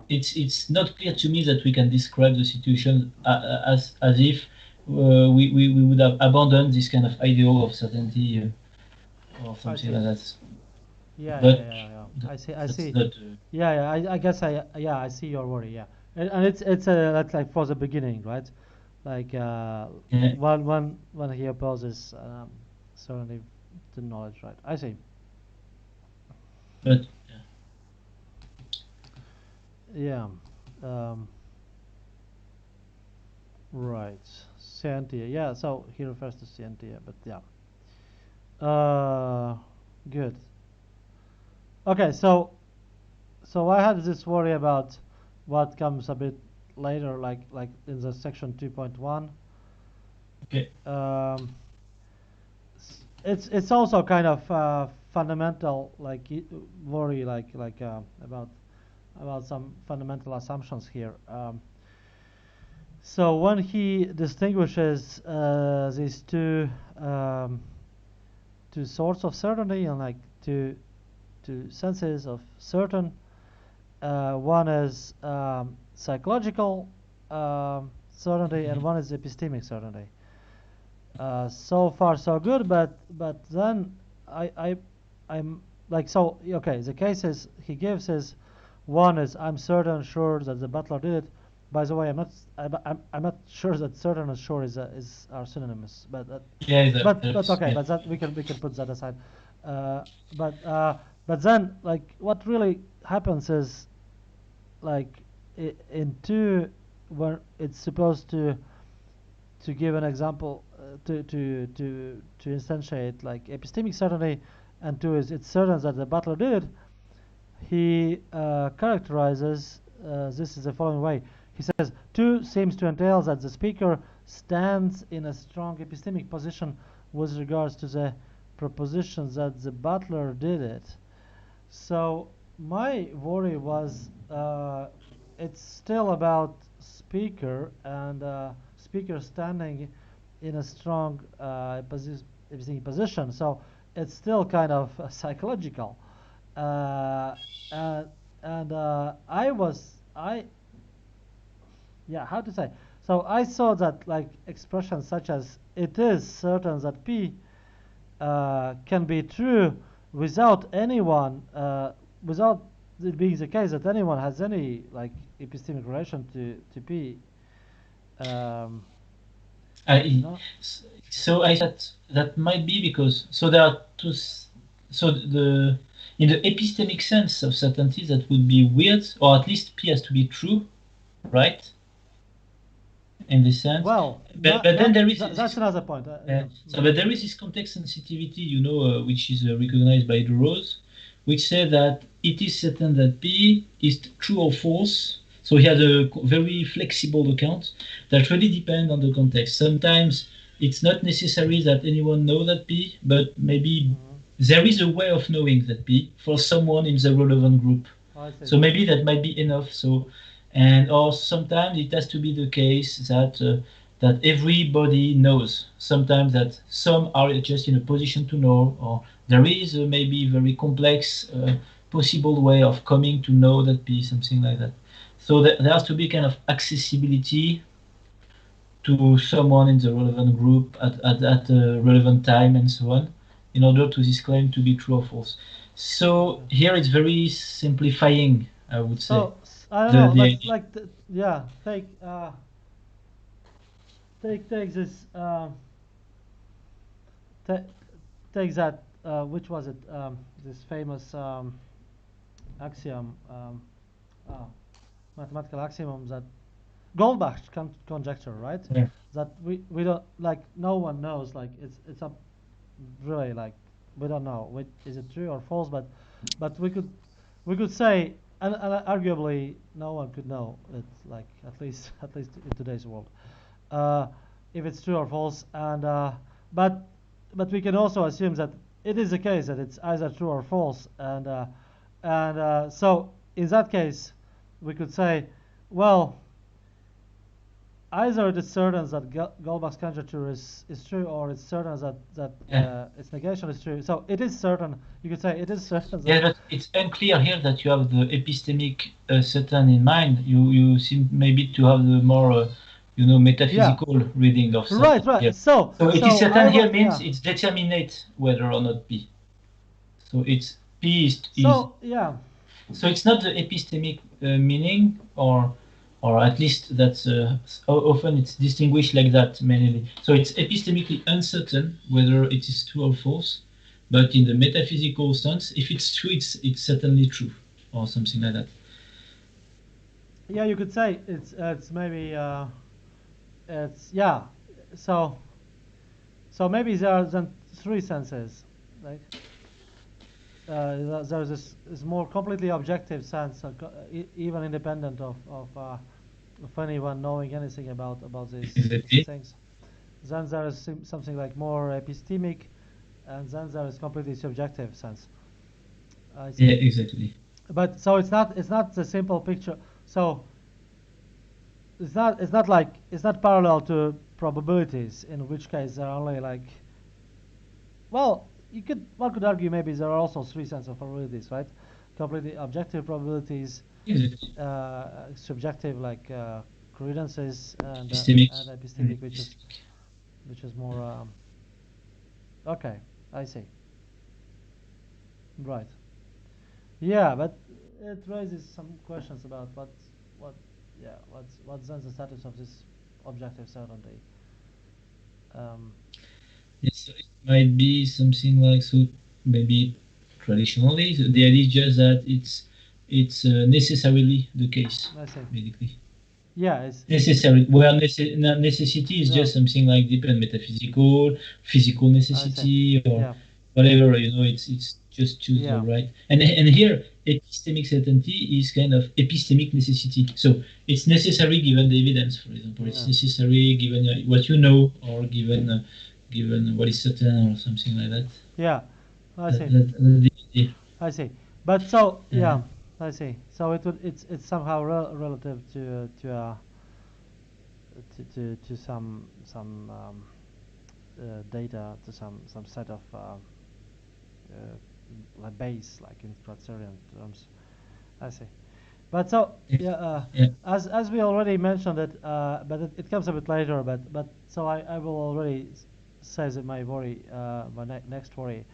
it's not clear to me that we can describe the situation as if we would have abandoned this kind of ideal of certainty or something like that. Yeah. I see. I guess I see your worry. Yeah, and it's that's like for the beginning, right? Like when he opposes certainty to knowledge, right? I see. But right. Scientia. Yeah. So he refers to Scientia, but yeah. Good. Okay, so I had this worry about what comes a bit later, like in the section 2.1. Okay. It's also kind of fundamental, like worry, about some fundamental assumptions here. So when he distinguishes these two sorts of certainty and like two senses of certain. One is psychological certainty, and one is epistemic certainty. So far so good, but then I'm like, so okay. The cases he gives is, one is I'm certain, sure that the butler did it. By the way, I'm not sure that certain and sure are synonymous, but okay, but that we can put that aside. But then, like, what really happens is, like, in 2, where it's supposed to give an example, to instantiate like epistemic certainty, and 2 is it's certain that the butler did it. He characterizes this is the following way. He says 2 seems to entail that the speaker stands in a strong epistemic position with regards to the proposition that the butler did it. So my worry was it's still about speaker and speaker standing in a strong epistemic position. So it's still kind of psychological. How to say? So I saw that like expressions such as it is certain that P can be true without anyone, without it being the case that anyone has any like epistemic relation to P. So I thought that might be because there are two. So in the epistemic sense of certainty, that would be weird, or at least P has to be true, right? In this sense. Well, but then there is that's another point. So, but there is this context sensitivity, which is recognized by De Rose, which says that it is certain that P is true or false. So he has a very flexible account that really depends on the context. Sometimes it's not necessary that anyone know that P, but maybe there is a way of knowing that P for someone in the relevant group. So maybe that might be enough. So, and or sometimes it has to be the case that that everybody knows. Sometimes that some are just in a position to know, or there is a maybe very complex possible way of coming to know that P, something like that. So there has to be kind of accessibility to someone in the relevant group at a relevant time and so on, in order to this claim to be true or false. So here it's very simplifying, I would say. So I don't know. That's like yeah. Take this. Take that. Which was it? This famous axiom, mathematical axiom that Goldbach conjecture, right? Yeah. That we don't like. No one knows. Like it's a really like we don't know. Is it true or false? But we could say, and arguably no one could know it. Like at least in today's world, uh, if it's true or false. And but but we can also assume that it is the case that it's either true or false. And so in that case, we could say, well, either it is certain that Goldbach's conjecture is true, or it's certain that its negation is true. So it is certain. You could say it is certain. Yeah, but it's unclear here that you have the epistemic certain in mind. You seem maybe to have the more metaphysical reading of certain. Right. Here. So it is certain here means yeah. it's determinate whether or not P. So it's P is so yeah. So it's not the epistemic meaning, or at least that's often it's distinguished like that mainly. So it's epistemically uncertain whether it is true or false, but in the metaphysical sense, if it's true, it's certainly true, or something like that. Yeah, you could say it's maybe it's yeah. So maybe there are then three senses, right? There's this more completely objective sense, even independent of anyone knowing anything about these things. Then there is something like more epistemic, and then there is completely subjective sense. Yeah, exactly. But so it's not the simple picture. So it's not parallel to probabilities, in which case there are only like, well, one could argue maybe there are also three sets of probabilities, right? Completely objective probabilities, subjective like credences, and epistemic, which is more. Okay, I see. Right. Yeah, but it raises some questions about what's then the status of this objective certainty. Yes, it might be something like, so maybe traditionally the idea is just that it's necessarily the case, basically. Yeah, it's necessary. Where necessity is just something like depend metaphysical, physical necessity, or whatever. It's just choose the right. And here epistemic certainty is kind of epistemic necessity. So it's necessary given the evidence. For example, it's necessary given what you know, or given what is certain, or something like that. Yeah, I see. I see. But so I see. So it's somehow relative to some data, to some set of like base, like in Schwarzerian terms. I see. But so as we already mentioned it, but it comes a bit later. But so I will already say that my worry, my next worry.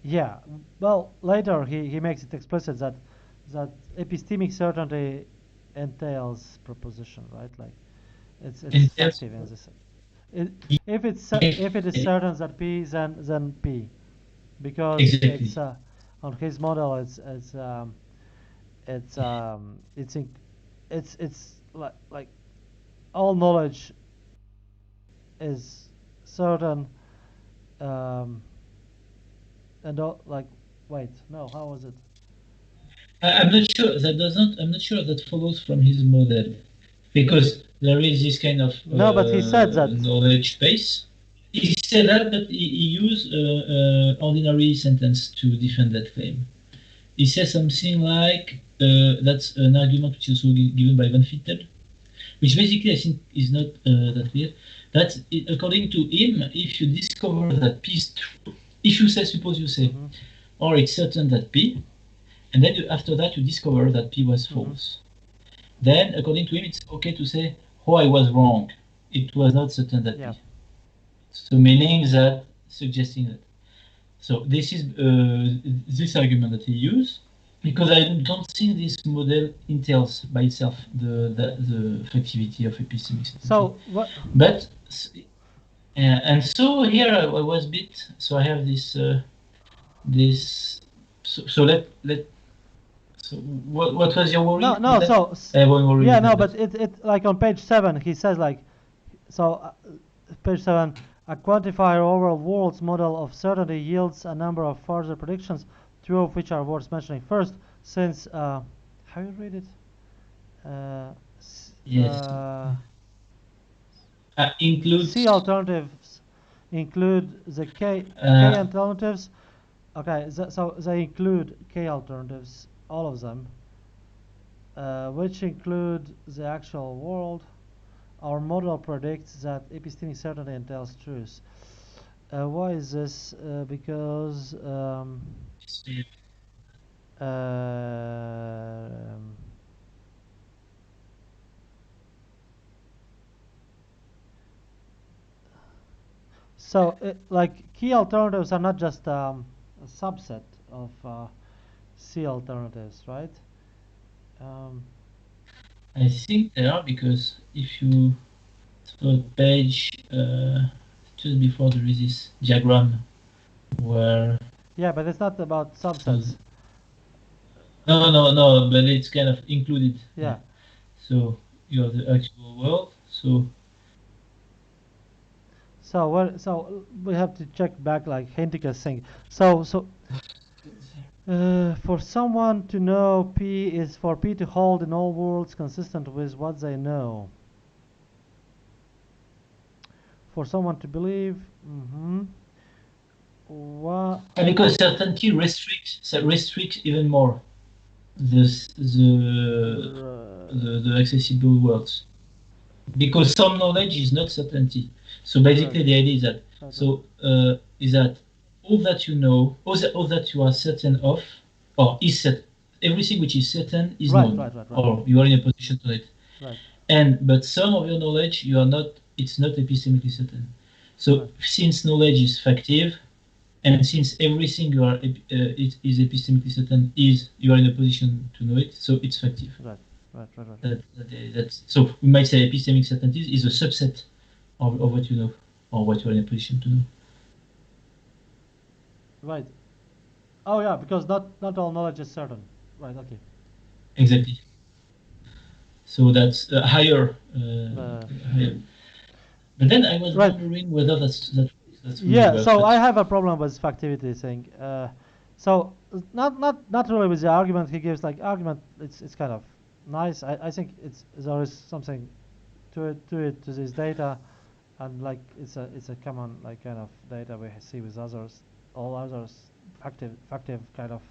Yeah. Well, later he makes it explicit that epistemic certainty entails proposition, right? Like it's effective in this. If it is certain that P, then P, because it's on his model it's like all knowledge is certain, and like wait, no, how was it? I'm not sure that follows from his model. because there is this kind of No, but he said that. knowledge base. He said that, but he used ordinary sentence to defend that claim. He says something like, that's an argument which is also given by Van Fittel, which basically I think is not that weird. That according to him, if you discover that P is true, if you say, suppose you say, or it's certain that P, and then after that you discover that P was false, then according to him it's okay to say, oh, I was wrong. It was not certain that P. So meaning that, suggesting that. So this is this argument that he used, because I don't think this model entails by itself the effectivity of epistemic certainty. So what? But and so here I was bit. So I have this this. So let. So what was your worry? No. So worry yeah, no, but it like on page 7 he says like, so page 7. A quantifier over world's model of certainty yields a number of further predictions, 2 of which are worth mentioning. First, since how you read it? Yes. Includes C alternatives include the K alternatives. Okay, so they include K alternatives, all of them, which include the actual world. Our model predicts that epistemic certainty entails truth. Why is this? Because so like key alternatives are not just a subset of C alternatives, right? I think they are, because if you page just before there is this diagram where. Yeah, but it's not about subsets. No, but it's kind of included. Yeah. So you have the actual world. So we have to check back, like Henrike's thing. So for someone to know P is for P to hold in all worlds consistent with what they know. For someone to believe, what? And because certainty restricts even more the accessible worlds, because some knowledge is not certainty. So basically, the idea is that all that you know, all that you are certain of, or is certain, everything which is certain is known, or you are in a position to it. But some of your knowledge you are not. It's not epistemically certain. So since knowledge is factive, and since everything you are is epistemically certain, you are in a position to know it, so it's factive. Right. So we might say epistemic certainty is a subset of what you know, or what you are in a position to know. Right. Oh yeah, because not all knowledge is certain. Right. Okay. Exactly. So that's higher. Higher. But then I was wondering whether that's yeah. So I have a problem with factivity thing. So not really with the argument he gives. Like argument, it's kind of nice. I think there is something to this data, and like it's a common like kind of data we see with others, all others factive kind of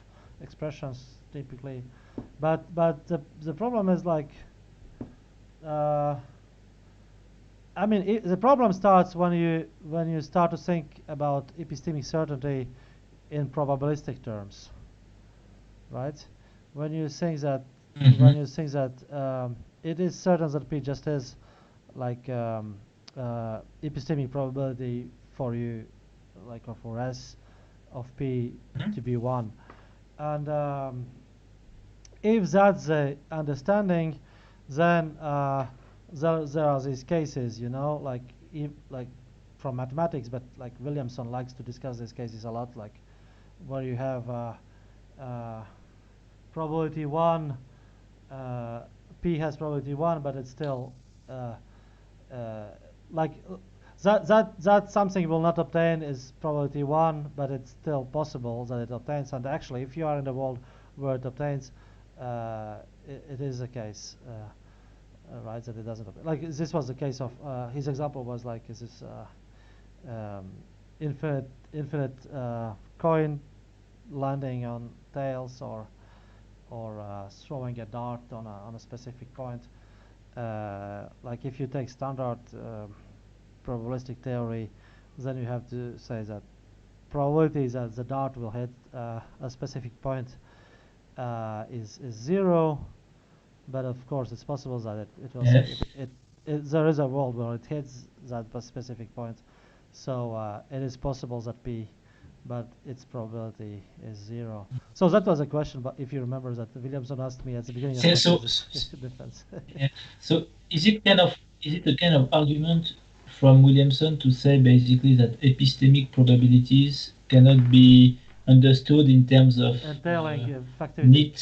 expressions typically, but the problem is like. I mean, the problem starts when you start to think about epistemic certainty in probabilistic terms, right? When you think that it is certain that P just is like epistemic probability for you, like or for S of P to be 1, and if that's the understanding, then there are these cases, like from mathematics, but like Williamson likes to discuss these cases a lot, like where you have probability 1, P has probability 1, but it's still like that something will not obtain is probability 1, but it's still possible that it obtains, and actually if you are in the world where it obtains, it is the case. right? That it doesn't appear. Like this was the case of his example was like is this infinite coin landing on tails or throwing a dart on a specific point. Like if you take standard probabilistic theory, then you have to say that probability that the dart will hit a specific point is 0, but of course it's possible that it will Yes. there is a world where it hits that specific point, so it is possible that P, but its probability is 0. So that was a question, but if you remember that Williamson asked me at the beginning of this defense. Yeah. So is it a kind of argument from Williamson to say basically that epistemic probabilities cannot be understood in terms of entailing factivity?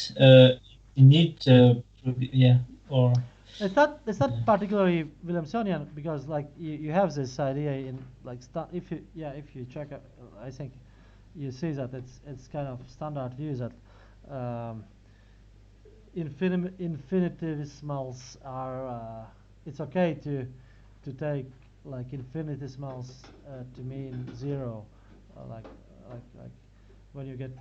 Yeah, or it's not particularly Williamsonian, because like you have this idea in like if you check I think you see that it's kind of standard view that infinitesimals are it's okay to take like infinitesimals to mean 0, like when you get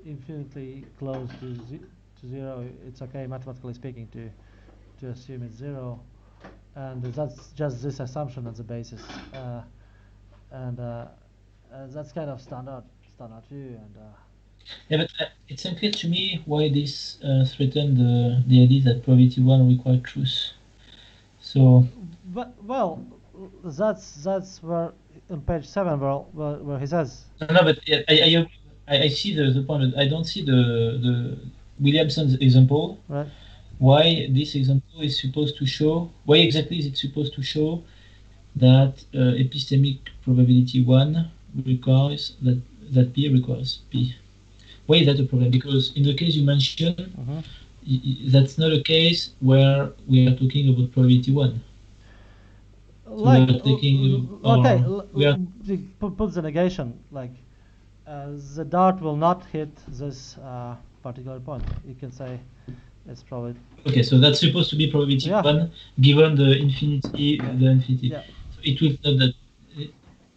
infinitely close to 0, it's okay mathematically speaking to assume it's 0, and that's just this assumption as a basis, and that's kind of standard view, and yeah, but it's unclear to me why this threatened the idea that probability 1 required truth. So, but well, that's where on page 7 where he says. No, but I see the point. I don't see the Williamson's example. Right. Why this example is supposed to show? Why exactly is it supposed to show that epistemic probability 1 requires that P requires P? Why is that a problem? Because in the case you mentioned, that's not a case where we are talking about probability 1. So like we are taking, put the negation, like the dart will not hit this particular point. You can say it's probably okay. So that's supposed to be probability 1 given the infinity. Yeah. So it will not that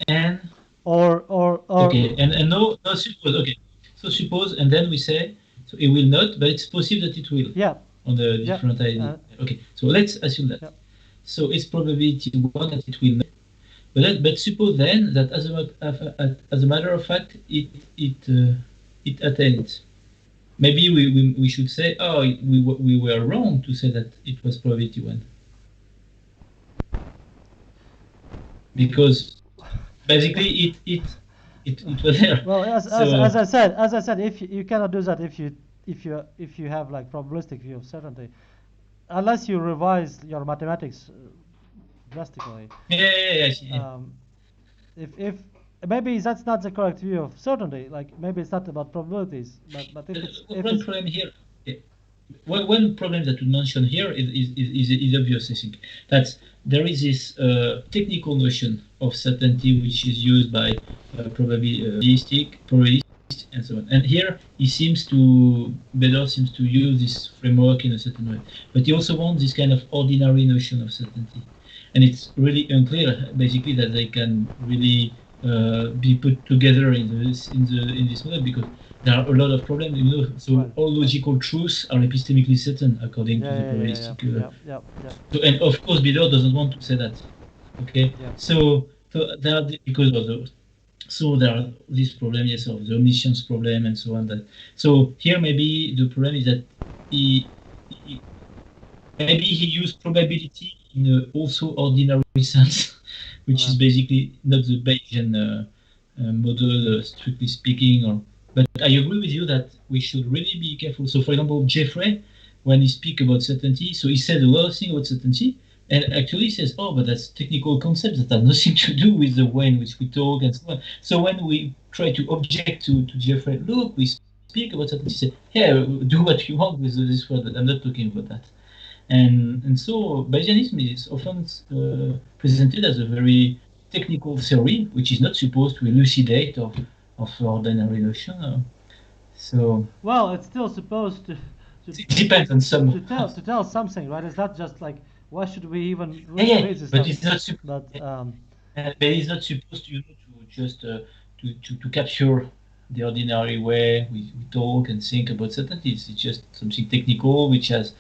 and or okay, and no suppose, okay. So suppose, and then we say so it will not, but it's possible that it will. Yeah. On the different idea. Okay. So let's assume that. So it's probability 1 that it will not. But suppose then that as a matter of fact it attains. Maybe we should say, oh, we were wrong to say that it was probability 1, because basically it was there. Well, as I said, if you cannot do that if you have like probabilistic view of certainty, unless you revise your mathematics drastically. Yeah. If maybe that's not the correct view of certainty, like maybe it's not about probabilities, but if one problem here, one problem that we mention here is obvious. I think that there is this technical notion of certainty which is used by probabilistic and so on. And here Beddor seems to use this framework in a certain way, but he also wants this kind of ordinary notion of certainty. And it's really unclear, basically, that they can really be put together in this model, because there are a lot of problems, So all logical truths are epistemically certain according to the probabilistic. So, and of course, Beddor doesn't want to say that. Okay. Yeah. So there are because of those. So there are this problem, yes, of the omniscience problem and so on. So here maybe the problem is that he used probability in an also ordinary sense, which is basically not the Bayesian model, strictly speaking. But I agree with you that we should really be careful. So, for example, Jeffrey, when he speaks about certainty, so he said a lot of things about certainty, and actually he says, oh, but that's technical concepts that have nothing to do with the way in which we talk and so on. So when we try to object to Jeffrey, look, we speak about certainty, say, hey, do what you want with this word, but I'm not talking about that. And so Bayesianism is often presented as a very technical theory, which is not supposed to elucidate of ordinary notion. So well, it's still supposed It depends on some. to tell something, right? It's not just like why should we even Yeah, read this but stuff? it's not But but it's not supposed to, to just to capture the ordinary way we talk and think about certainties. It's just something technical which has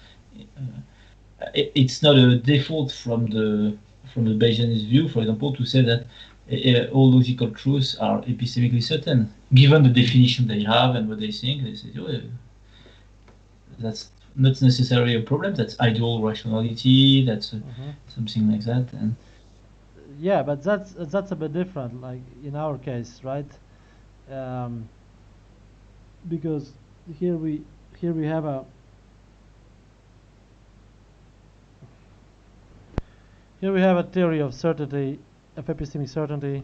it's not a default from the Bayesianist view, for example, to say that all logical truths are epistemically certain, given the definition they have and what they think. They say, oh, that's not necessarily a problem. That's ideal rationality. That's something like that. And yeah, but that's a bit different. Like in our case, right? Because here we have a theory of certainty, of epistemic certainty,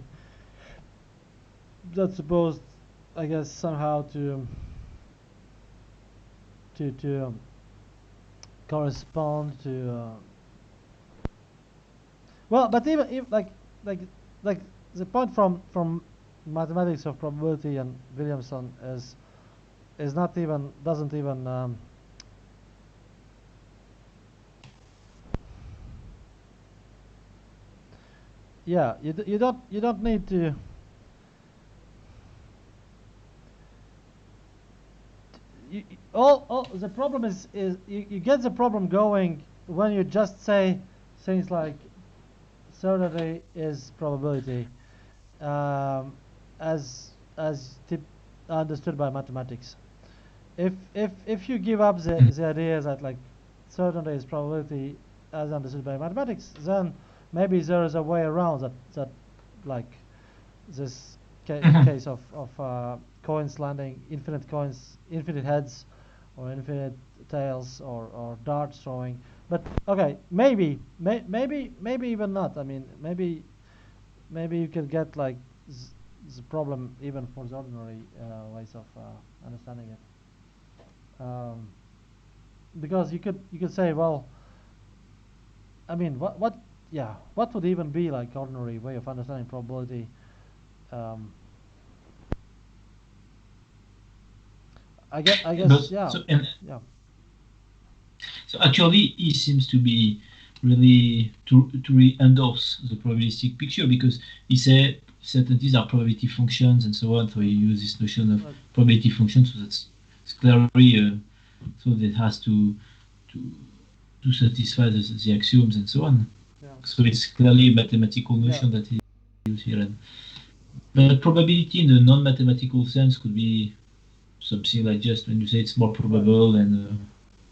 that's supposed, I guess, somehow to correspond to well, but even if like like the point from mathematics of probability and Williamson is not even doesn't even yeah, you don't need to all the problem is you get the problem going when you just say things like certainty is probability, as understood by mathematics. If you give up the idea that like certainty is probability as understood by mathematics, then maybe there is a way around that like this case of coins landing, infinite coins, infinite heads, or infinite tails, or darts throwing. But okay, maybe even not. I mean, maybe you can get like the problem even for the ordinary ways of understanding it. Because you could say, well, I mean, what would even be like ordinary way of understanding probability? I guess, but, yeah, so, yeah. So actually, he seems to be really to re-endorse the probabilistic picture, because he said certainties are probability functions and so on. So he used this notion of probability functions. So that's clearly so that has to satisfy the axioms and so on. Yeah. So it's clearly a mathematical notion that he used here. But probability in the non-mathematical sense could be something like just when you say it's more probable and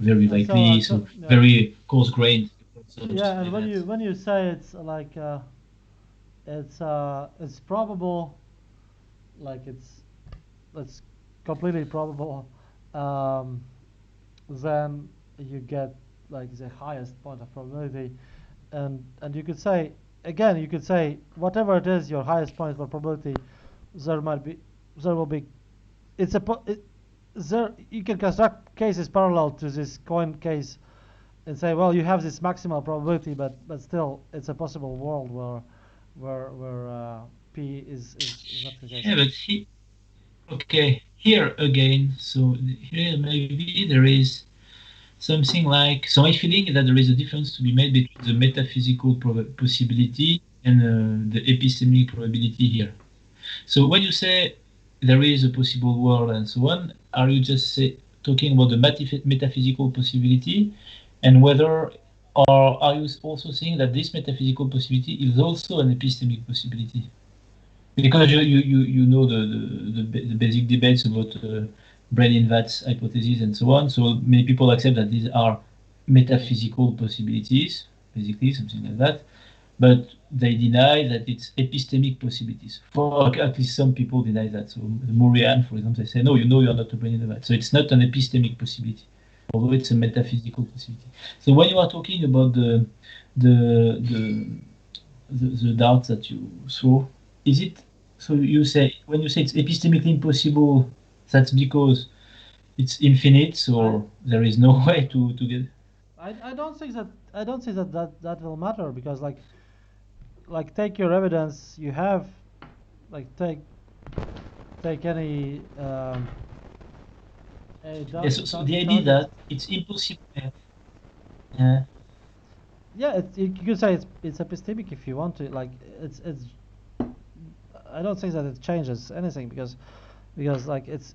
very likely, so yeah. very coarse-grained. Yeah, and when you say it's like it's probable, like it's completely probable, then you get like the highest point of probability, and you could say again, you could say whatever it is your highest point of probability, there will be it's there you can construct cases parallel to this coin case and say, well, you have this maximal probability, but still it's a possible world where p is not the case. Yeah, but okay, here again, so here maybe there is something like, so I feeling that there is a difference to be made between the metaphysical possibility and the epistemic probability here. So when you say there is a possible world and so on, are you just talking about the metaphysical possibility, and whether, or are you also saying that this metaphysical possibility is also an epistemic possibility? Because you know the basic debates about brain in vats hypothesis and so on. So many people accept that these are metaphysical possibilities, basically something like that, but they deny that it's epistemic possibilities. For at least some people deny that. So Murian, for example, they say, no, you know you're not a brain in a vat. So it's not an epistemic possibility, although it's a metaphysical possibility. So when you are talking about the doubts that you throw, is it, so you say, when you say it's epistemically impossible, that's because it's infinite, so there is no way to get. I don't think that will matter, because like take your evidence you have, like take any So the idea that it's impossible. Yeah, you could say it's epistemic if you want to. Like it's. I don't think that it changes anything because like it's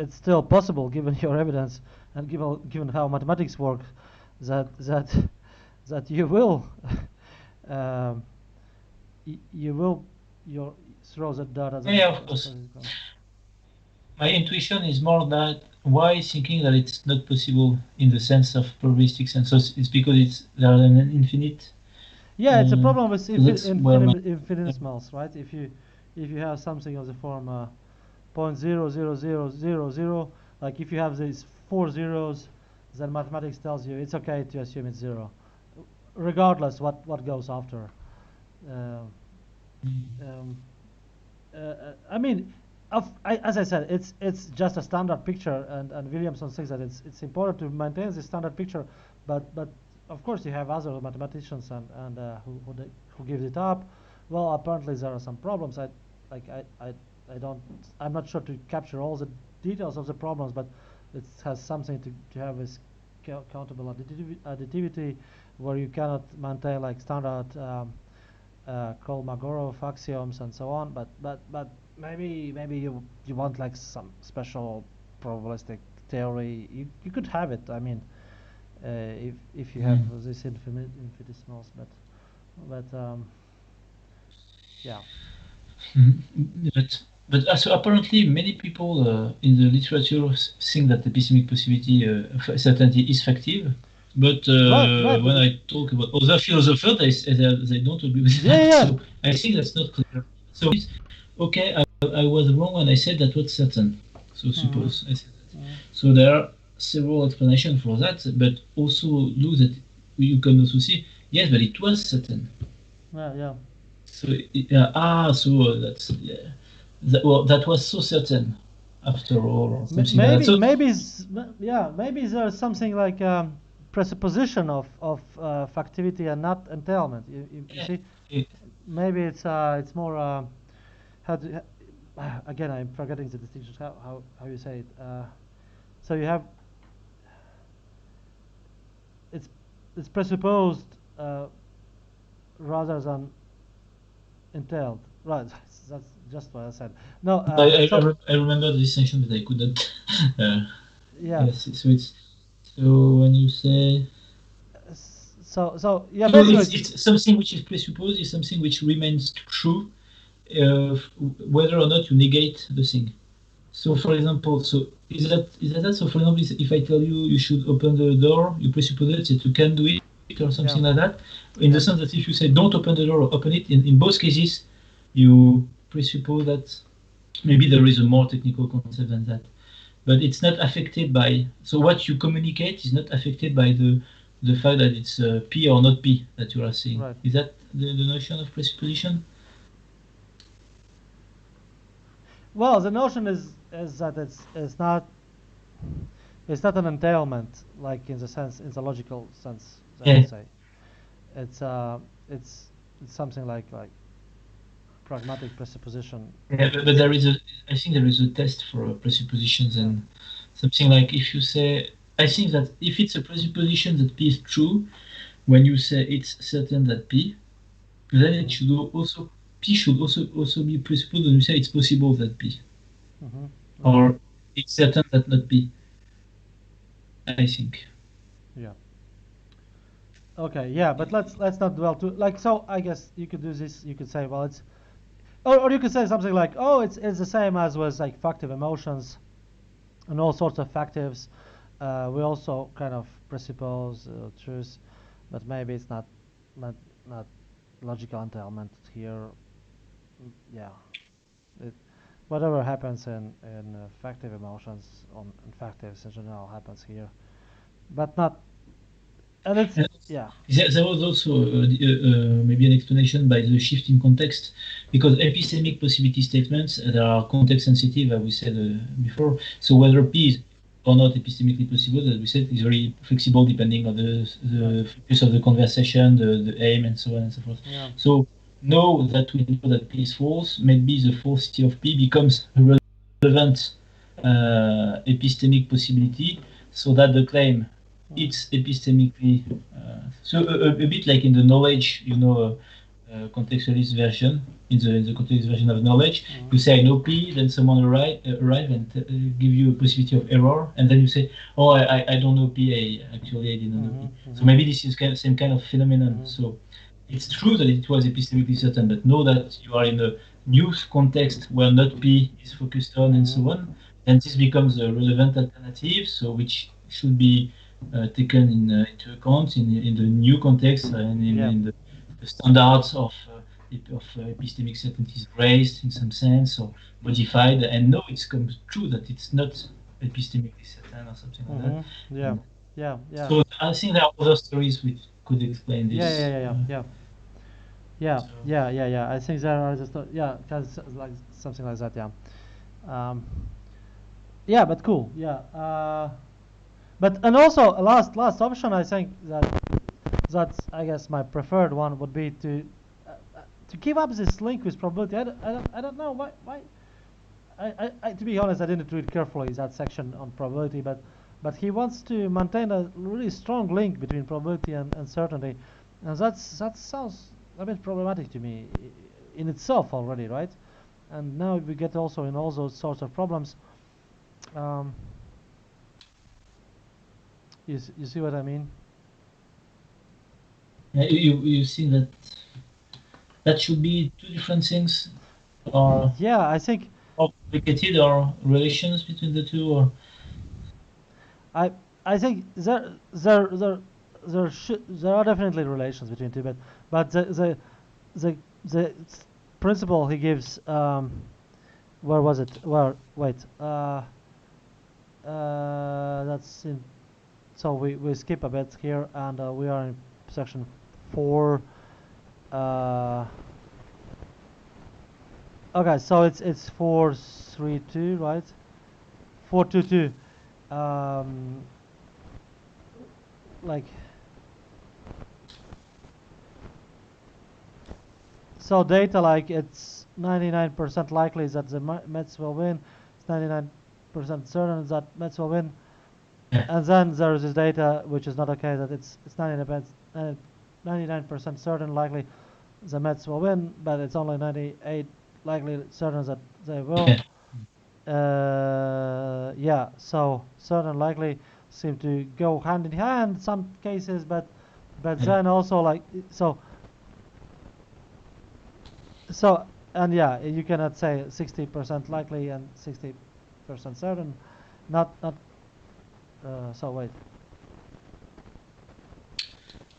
still possible given your evidence and given how mathematics work that you will you will throw that data. Yeah, of course. My intuition is more that why thinking that it's not possible in the sense of probabilistic sense. So it's because there are an infinite. Yeah, it's a problem with infinitesimals, yeah. right? If you have something of the form 0.00000, like if you have these 4 zeros, then mathematics tells you it's okay to assume it's 0, regardless what goes after. I mean, as I said, it's just a standard picture, and Williamson thinks that it's important to maintain this standard picture, but of course you have other mathematicians and who gives it up. Well, apparently there are some problems. I'm not sure to capture all the details of the problems, but it has something to have with countable additivity, where you cannot maintain like standard Kolmogorov axioms and so on. But maybe you want like some special probabilistic theory. You could have it. I mean, if you have this infinitesimals, but yeah. But also apparently many people in the literature think that epistemic possibility certainty is factive. But right, when I talk about other philosophers, they don't agree with that. Yeah. So I think that's not clear. So okay, I was wrong when I said that was certain. So suppose I said that. So there are several explanations for that, but also look that you can also see, yes, but it was certain. Yeah. So so that's that was so certain after all, or something like that. So, maybe there's something like presupposition of factivity and not entailment. You see, maybe it's more how to again I'm forgetting the distinctions. How you say it. So you have it's presupposed rather than entailed. Right, that's just what I said. No, I remember the distinction, but I could not. Yeah. Yes, so when you say. So yeah, So basically it's something which is presupposed is something which remains true, whether or not you negate the thing. So, for example, so is that? So, for example, if I tell you should open the door, you presuppose that you can do it or something like that. In the sense that if you say don't open the door or open it, in both cases, you presuppose that maybe there is a more technical concept than that. But it's not affected by. So what you communicate is not affected by the fact that it's P or not P that you are saying. Right. Is that the notion of presupposition? Well, the notion is that it's not an entailment, like in the logical sense, I would say. It's something like pragmatic presupposition. Yeah, but I think there is a test for presuppositions and something like if you say, I think that if it's a presupposition that P is true, when you say it's certain that P, then it should also P should also be presupposed when you say it's possible that P, or it's certain that not P. I think. Yeah. Okay. Yeah, but let's not dwell too like. So I guess you could do this. You could say, well, it's, or you could say something like, oh, it's the same as with like factive emotions, and all sorts of factives. We also kind of presuppose truth, but maybe it's not logical entailment here. Yeah. Whatever happens in factive emotions on factives in general happens here, but not. And it's There was also maybe an explanation by the shift in context, because epistemic possibility statements that are context sensitive, as we said before. So whether P is or not epistemically possible, as we said, is very flexible depending on the focus of the conversation, the aim, and so on and so forth. Yeah. So now that we know that P is false, maybe the falsity of P becomes relevant epistemic possibility, so that the claim it's epistemically a bit like in the knowledge, contextualist version. In the contextualist version of knowledge, you say I know P, then someone arrive and give you a possibility of error, and then you say, oh, I don't know P, I didn't know P. So maybe this is same kind of phenomenon. So it's true that it was epistemically certain, but know that you are in a new context where not P is focused on and so on, and this becomes a relevant alternative, so which should be taken into account in the new context and in the standards of epistemic certainty is raised in some sense or modified, and no, it's comes true that it's not epistemically certain or something like that. Yeah. So I think there are other stories which could explain this. Yeah. I think there are just like something like that. Yeah, but cool. Yeah. But and also last option, I think that's I guess my preferred one would be to give up this link with probability. I don't know why. I to be honest, I didn't read carefully that section on probability, but he wants to maintain a really strong link between probability and certainty, and that sounds a bit problematic to me in itself already, right? And now we get also in all those sorts of problems. You see what I mean? You see that should be two different things, or yeah, I think complicated, or relations between the two, or I think there are definitely relations between two, but the principle he gives, where was it? Well, wait, that's in. So we skip a bit here, and we are in section 4. Okay, so it's 432, right? 422. Like, so data like it's 99% likely that the Mets will win. It's 99% certain that Mets will win. And then there is this data which is not okay, that it's 99% certain likely the Mets will win, but it's only 98 likely certain that they will. Yeah, so certain likely seem to go hand in hand in some cases, but then also like so and yeah, you cannot say 60% likely and 60% certain, not so wait.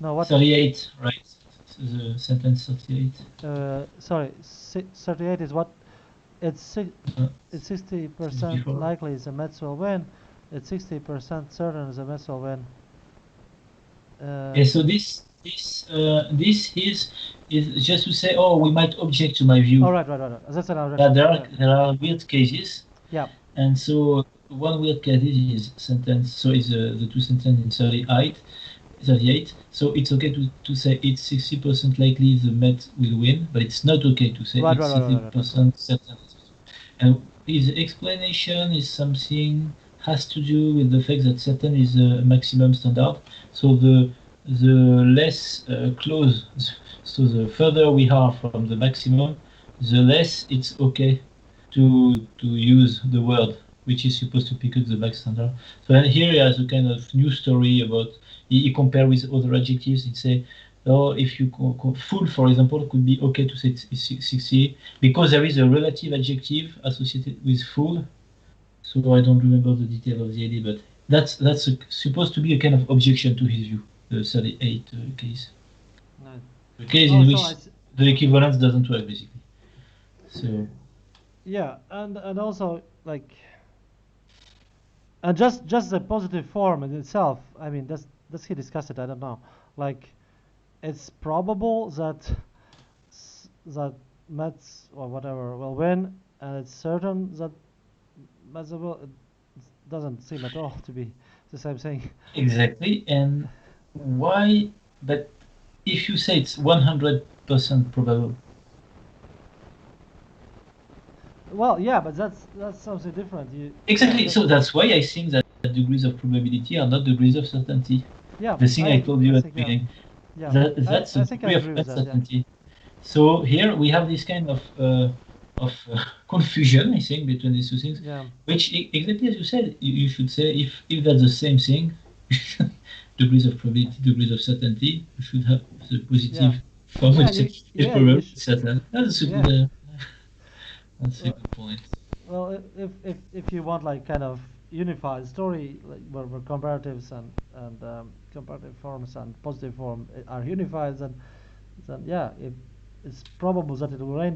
No, what? 38, right? The sentence 38. Sorry, 38 is what? It's 60% likely the Mets will win. It's 60% certain the Mets will win. Yeah, so this is just to say, oh, we might object to my view. Oh, right. That's another. There are weird cases. Yeah. And so one weird case is sentence. So is the two sentence in 38. So it's okay to say it's 60% likely the Met will win, but it's not okay to say it's 60% certain. And his explanation is something has to do with the fact that certain is a maximum standard. So the less close, so the further we are from the maximum, the less it's okay to use the word which is supposed to pick up the back standard. So then here he has a kind of new story about, he compare with other adjectives. He say, oh, if you full, for example, could be okay to say it's 60 because there is a relative adjective associated with full. So I don't remember the detail of the idea, but that's supposed to be a kind of objection to his view, the 38 case. Nice. The case in which the equivalence doesn't work, basically. So. Yeah, and also like, and just the positive form in itself. I mean, does he discuss it? I don't know. Like, it's probable that Mets or whatever will win, and it's certain that Mets will. It doesn't seem at all to be the same thing. Exactly, and why? But if you say it's 100% probable. Well, yeah, but that's something different. Exactly. So that's why I think that degrees of probability are not degrees of certainty. Yeah, The thing I told you I at the think beginning. yeah. That's a I think I degree of agree with that. Yeah. uncertainty. So here we have this kind of confusion, I think, between these two things, Yeah. which exactly as you said, you should say if that's the same thing, degrees of probability, degrees of certainty, you should have the Yeah. positive form, Yeah. which is if Yeah. You probability is certain. yeah. That's a Well, good point. well, if you want like kind of unified story, like where comparatives and comparative forms and positive form are unified, then yeah, if it's probable that it will rain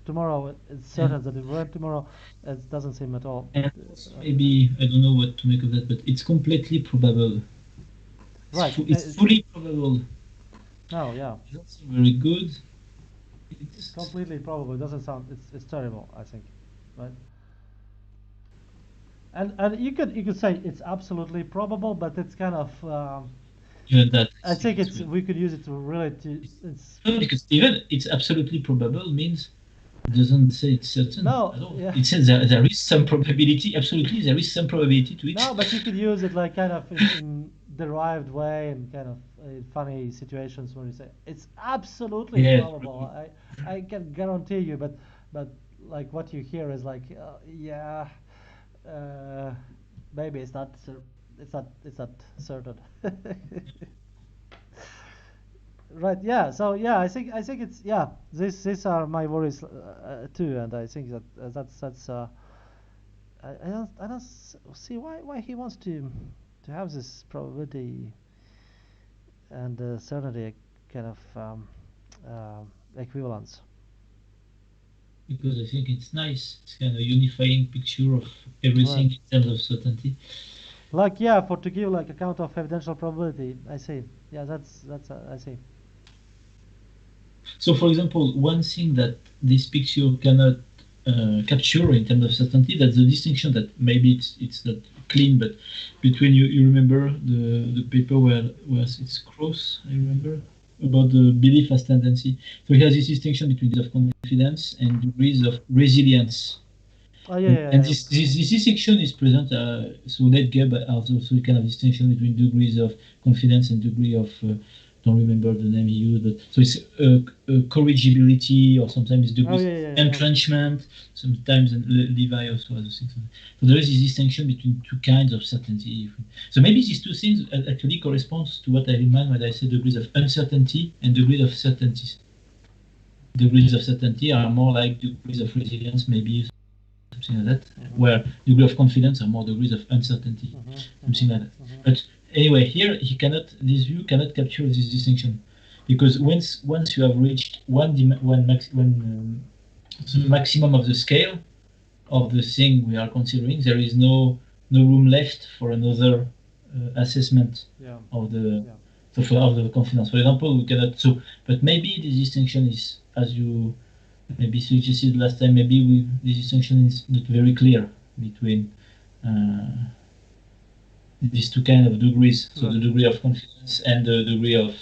tomorrow, it's certain And that it will rain tomorrow. It doesn't seem at all. and also maybe I don't know what to make of that, but it's completely probable. Right. It's fully probable. No, yeah, It's not very good. It's completely probable. It doesn't sound. It's terrible. I think, right? And you could say it's absolutely probable, but it's kind of. even that I I think think it's it's weird. we could use it to relate to. It's No, because even it's absolutely probable means it doesn't say it's certain no, at all. yeah. It says there is some probability. Absolutely, there is some probability to it. No, but you could use it like kind of in derived way and kind of funny situations where you say it's absolutely Yeah, probable. I can guarantee you, but like what you hear is like yeah, uh, maybe it's not certain. Right. Yeah. So yeah, I think it's yeah. These are my worries too, and I think that that's I don't see why he wants to have this probability and certainty kind of equivalence. because I think it's nice. It's kind of a unifying picture of Right. everything in terms of certainty. Like yeah, for to give like account of evidential probability. I see. Yeah, that's I see. So, for example, one thing that this picture cannot capture in terms of certainty, that's the distinction that maybe it's not clean, but between you remember the paper where it's cross, I remember, about the belief as tendency. So he has this distinction between degrees of confidence and degrees of resilience. Oh yeah, And yeah. this distinction is present, so that gap has also kind of distinction between degrees of confidence and degree of, don't remember the name he used, but so it's corrigibility, or sometimes it's Oh degrees yeah, of yeah, yeah. entrenchment, sometimes, and Levi also has a thing. So there is this distinction between two kinds of certainty. So maybe these two things actually corresponds to what I remind when I say degrees of uncertainty and degrees of certainty. Degrees of certainty are more like degrees of resilience, maybe something like that, where degree of confidence are more degrees of uncertainty, something like that. But anyway, here this view cannot capture this distinction, because once you have reached the maximum of the scale of the thing we are considering, there is no room left for another assessment Yeah. of the Yeah. of the confidence. For example, we cannot. So, but maybe this distinction is, as you maybe suggested last time, maybe the distinction is not very clear between these two kind of degrees. So the Right. degree of confidence and the degree of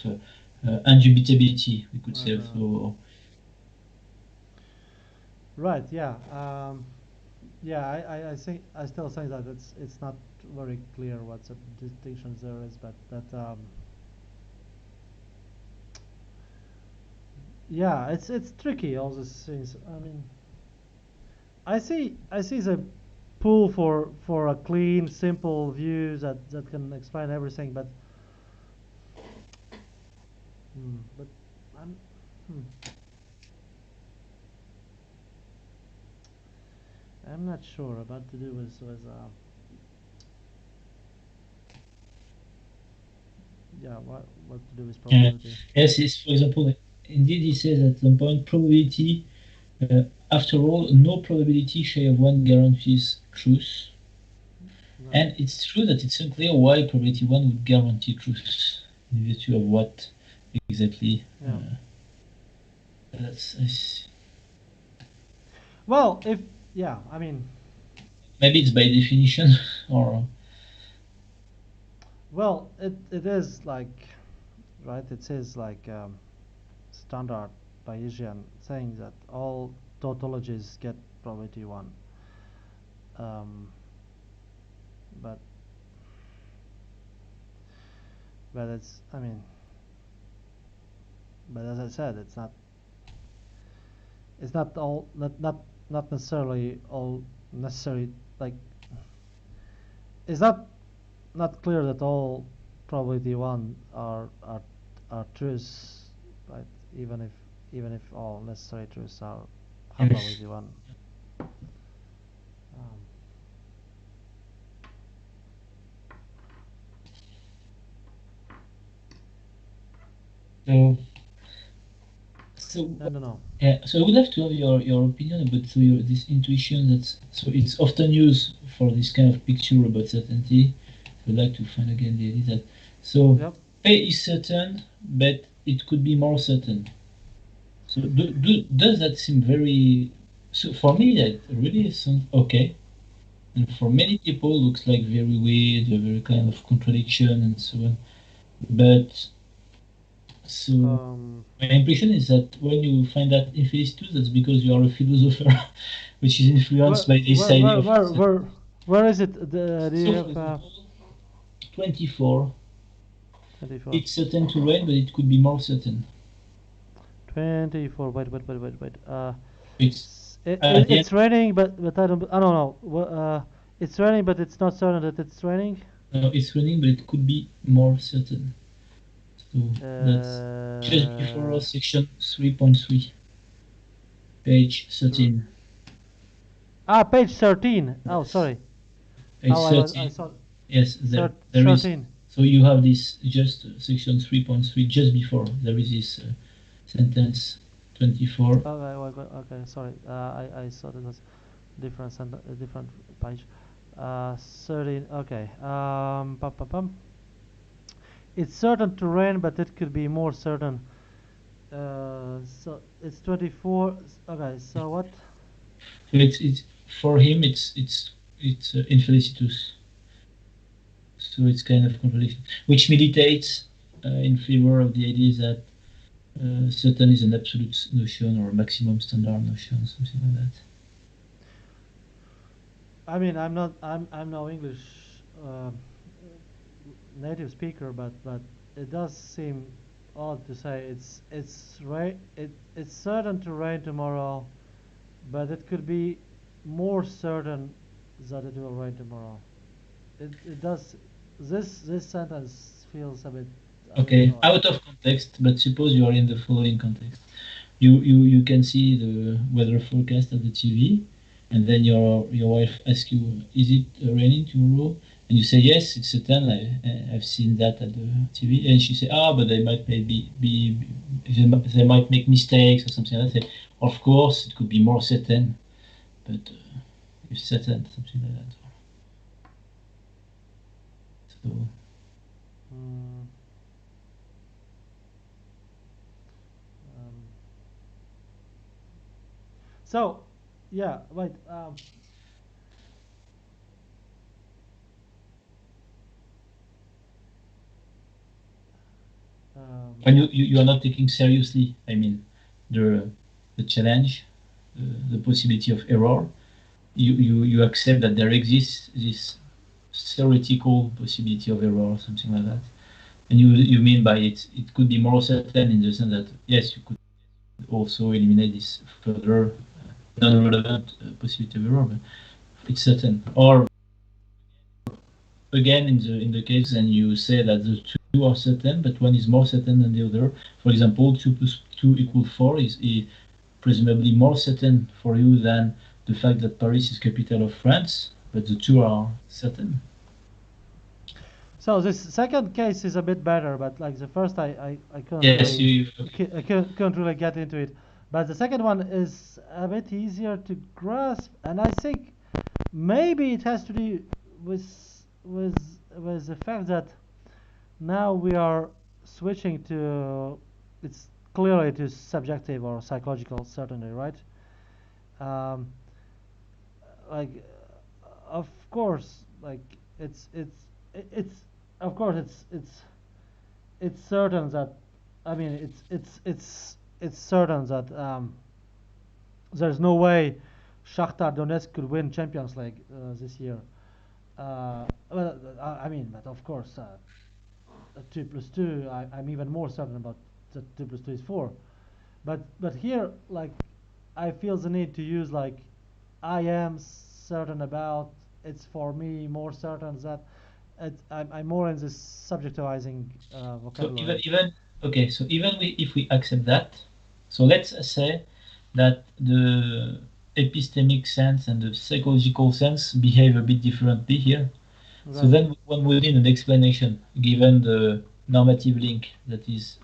indubitability, we could say. Right. So Right. Yeah. Yeah. I think I still think that it's not very clear what the distinctions there is, but that yeah, it's tricky all these things. I mean, I see the pull for a clean, simple view that can explain everything, but I'm hmm, I'm not sure about to do with yeah what to do with probability. yes, it's, for example, indeed he says at some point probability. After all, no probability share of one guarantees truth. Right. And it's true that it's unclear why probability one would guarantee truth in virtue of what exactly. Yeah. That's Well, if yeah, I mean, maybe it's by definition, or well, it is like right. It says like standard Bayesian saying that all tautologies get probability 1. But it's, I mean, but as I said, it's not all, not necessarily all necessary, like, it's not clear that all probability 1 are truths, right? Even if all necessary truths are probability 1. So I don't know. yeah, so I would like to have your opinion about this intuition so it's often used for this kind of picture about certainty. I would like to find again the idea that Yep. A is certain, but it could be more certain. So does that seem very? So for me, that really sounds okay, and for many people, looks like very weird, a very kind of contradiction, and so on. But so my impression is that when you find that infelicity, that's because you are a philosopher, which is influenced by this idea of. Where is it? Do you have 24. 24? It's certain to rain, but it could be more certain. 24. Wait. It's it's raining, but I don't know. It's raining, but it's not certain that it's raining. No, it's raining, but it could be more certain. So that's just before section 3.3, page 13. Page 13. Yes. Oh, sorry. Page 13. I saw. Yes, there is. 13. So you have this just section 3.3 just before there is this sentence 24. Okay, sorry. I saw that was different different page. 13. Okay. It's certain to rain, but it could be more certain. So it's 24. Okay. So what? So it's for him. It's infelicitous. So it's kind of contradiction, which militates in favor of the idea that certain is an absolute notion or a maximum standard notion, something like that. I mean, I'm no English native speaker, but it does seem odd to say it's certain to rain tomorrow, but it could be more certain that it will rain tomorrow. It does. This sentence feels a bit. Okay, out of context, but suppose you are in the following context. You can see the weather forecast at the TV, and then your wife asks you, "Is it raining tomorrow?" And you say, "Yes, it's certain. I've seen that at the TV." And she say, but they might they might make mistakes or something like that. Say, of course, it could be more certain, but it's certain, something like that. So. So, yeah, wait. When you are not taking seriously, I mean, the challenge, the possibility of error, you accept that there exists this theoretical possibility of error or something like that. And you mean by it could be more certain in the sense that, yes, you could also eliminate this further non-relevant possibility of error, but it's certain. Or again, in the case, and you say that the two are certain, but one is more certain than the other. For example, 2 plus 2 equals 4 is presumably more certain for you than the fact that Paris is capital of France, but the two are certain. So this second case is a bit better, but like the first, I couldn't yes, really, I couldn't really get into it. But the second one is a bit easier to grasp, and I think maybe it has to do with the fact that now we are switching to it's clearly to subjective or psychological certainty, right? Like, of course, like it's of course it's certain that, I mean, it's certain that there's no way Shakhtar Donetsk could win Champions League this year. Well, I mean, but of course, 2 plus 2, I'm even more certain about that 2 plus 2 is 4. But here, like, I feel the need to use like, I am certain about. It's for me more certain that I'm more in this subjectivizing So vocabulary. even okay, so even if we accept that, so let's say that the epistemic sense and the psychological sense behave a bit differently here. So Right. then one would need an explanation given the normative link that is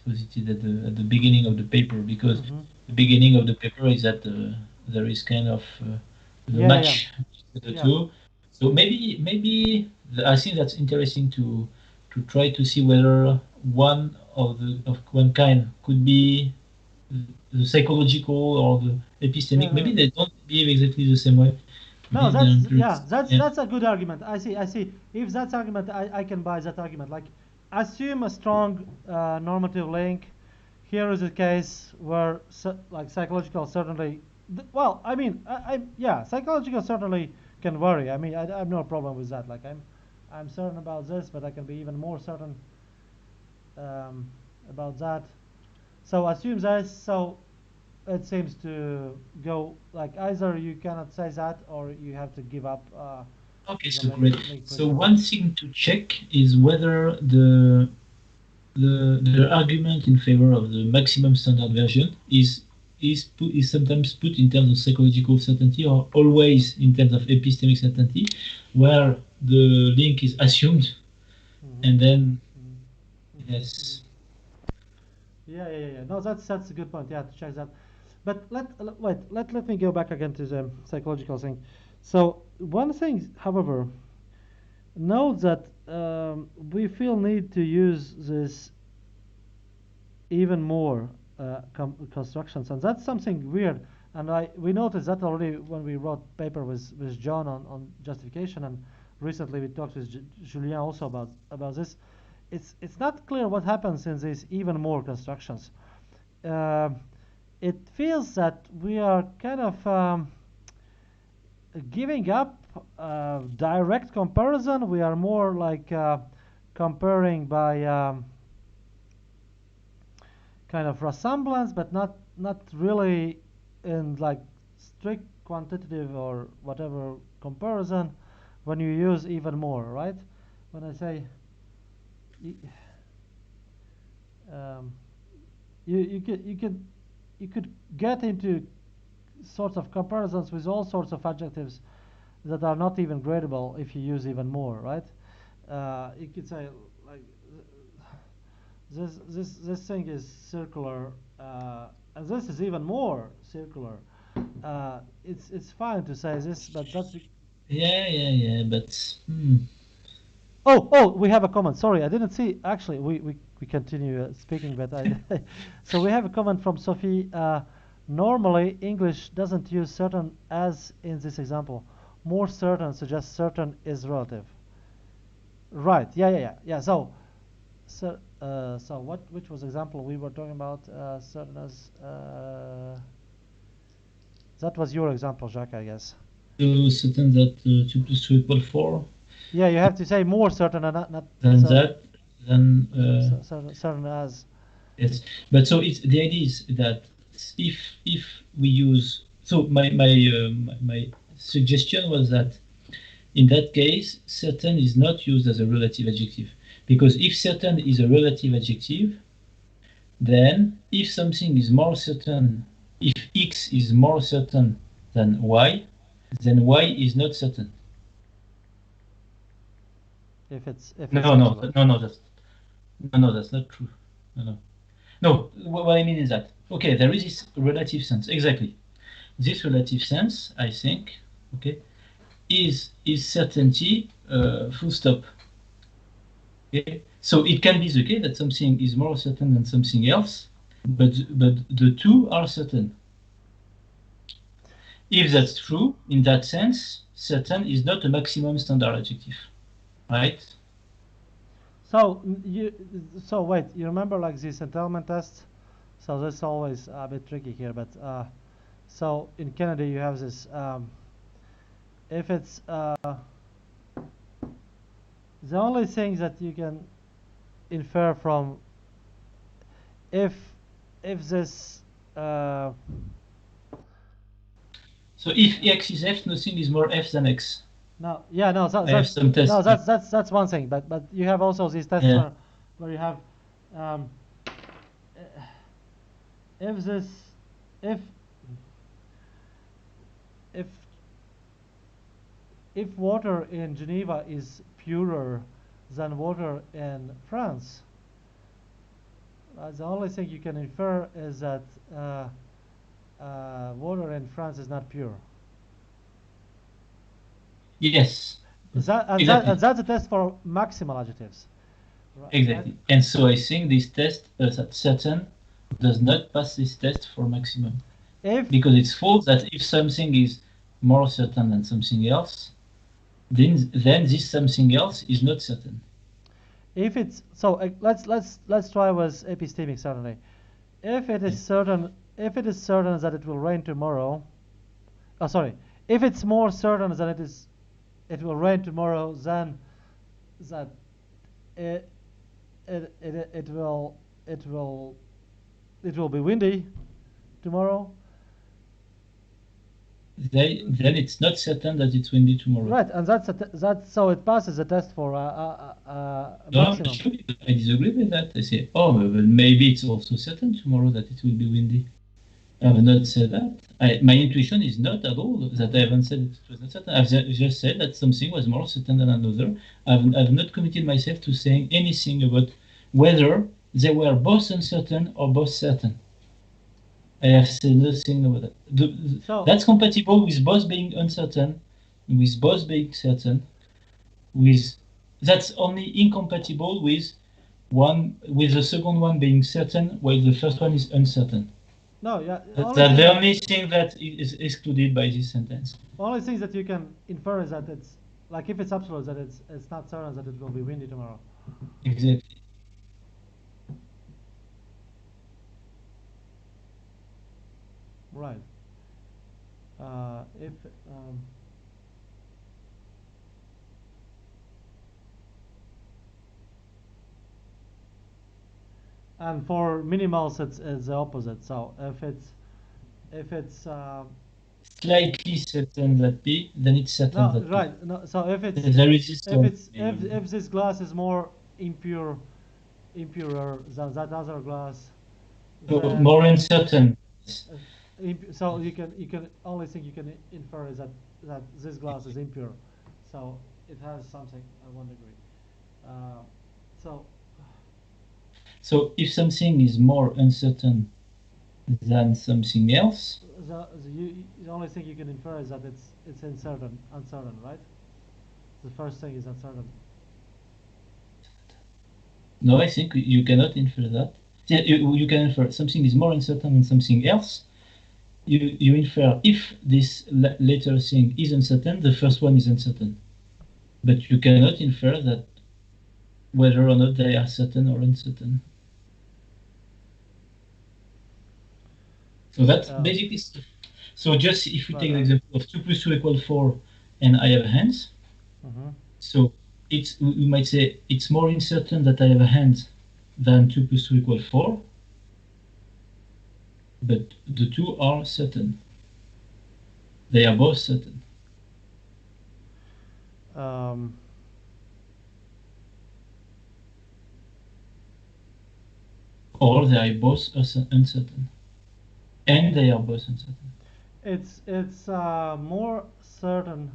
posited at the beginning of the paper, because Mm-hmm. the beginning of the paper is that there is kind of the Yeah, yeah, match between the yeah. two. So maybe I think that's interesting to try to see whether one of one kind could be the psychological or the Yeah, epistemic. Maybe no. they don't behave exactly the same way. No, Maybe they're yeah. that's a good argument. I see. If that's argument, I can buy that argument. Like, assume a strong normative link. Here is a case where like psychological certainly. Well, I mean, yeah, psychological certainly can vary. I mean, I have no problem with that. Like, I'm certain about this, but I can be even more certain um, about that. So assume this. So it seems to go like, either you cannot say that or you have to give up Okay, the so great. link So principle. one thing to check is whether the argument in favor of the maximum standard version is sometimes put in terms of psychological certainty or always in terms of epistemic certainty, where the link is assumed Mm-hmm. and then Mm-hmm. yes. Yeah. No, that's a good point. Yeah, to check that. But let me go back again to the psychological thing. So one thing, however, note that we feel need to use this even more constructions, and that's something weird. And we noticed that already when we wrote paper with John on justification, and recently we talked with Julien also about this. It's not clear what happens in these even more constructions. Uh, it feels that we are kind of giving up direct comparison. We are more like comparing by kind of resemblance, but not really in like strict quantitative or whatever comparison. When you use even more, right? When I say um, you could get into sorts of comparisons with all sorts of adjectives that are not even gradable if you use even more, right? You could say like, this thing is circular, and this is even more circular. It's fine to say this, but that's Yeah, but oh, we have a comment. Sorry, I didn't see. Actually, we continue speaking, but so we have a comment from Sophie. Normally, English doesn't use certain as in this example. More certain suggests certain is relative. Right. Yeah. So which was example we were talking about? Certain as that was your example, Jacques, I guess. so certain that 2 plus 2 equal 4. Yeah, you have to say more certain and not Than certain. that, then Certain as. yes. But so it's the idea is that if we use so my suggestion was that in that case certain is not used as a relative adjective, because if certain is a relative adjective, then if something is more certain, if X is more certain than Y, then Y is not certain. If it's No, singular. that's not true. No. What I mean is that okay, there is this relative sense exactly. This relative sense, I think, okay, is certainty. Full stop. Okay, so it can be the case that something is more certain than something else, but the two are certain. If that's true, in that sense, certain is not a maximum standard adjective, right? So wait, you remember like this entitlement test So that's always a bit tricky here, but so in Kennedy you have this if it's the only thing that you can infer from if this So if x is f, nothing is more f than x. no, yeah, no, I have some tests. no, that's one thing, but you have also these tests Yeah. where you have if this if water in Geneva is purer than water in France, the only thing you can infer is that water in France is not pure. Yes. And exactly. that's a test for maximal adjectives. Right, exactly. right? And so I think this test that certain does not pass this test for maximum. Because it's false that if something is more certain than something else, then this something else is not certain. If it's so, let's try with epistemic certainty. If it is certain that it will rain tomorrow, if it's more certain that it will rain tomorrow than that it will be windy tomorrow, then it's not certain that it's windy tomorrow. right? And that's so it passes the test for maximum. Sure, I disagree with that. I say, oh, well, maybe it's also certain tomorrow that it will be windy. I have not said that. My intuition is not at all that I haven't said it was not certain. I've just said that something was more certain than another. I've not committed myself to saying anything about whether they were both uncertain or both certain. I have said nothing about that. So that's compatible with both being uncertain, with both being certain. That's only incompatible with the second one being certain, while the first one is uncertain. No, yeah. That's the only thing that is excluded by this sentence. Only thing that you can infer is that it's like if it's absolute that it's not certain that it will be windy tomorrow. Exactly. Right. If and for minimals it's the opposite. So if it's slightly certain that B, then it's certain no, that right. No, so if it's if this glass is more impurer than that other glass, more uncertain. So you can only thing you can infer is that this glass is impure, so it has something at 1 degree. So if something is more uncertain than something else, the only thing you can infer is that it's uncertain, right? The first thing is uncertain. No, I think you cannot infer that. Yeah, you can infer something is more uncertain than something else. You infer if this later thing is uncertain, the first one is uncertain. But you cannot infer that whether or not they are certain or uncertain. So that's basically. So just if we take the example of 2 plus 2 equals 4 and I have hands, so we might say it's more uncertain that I have a hand than 2 plus 2 equals 4, but the two are certain. They are both certain. Or they are both uncertain. And they are both uncertain. It's more certain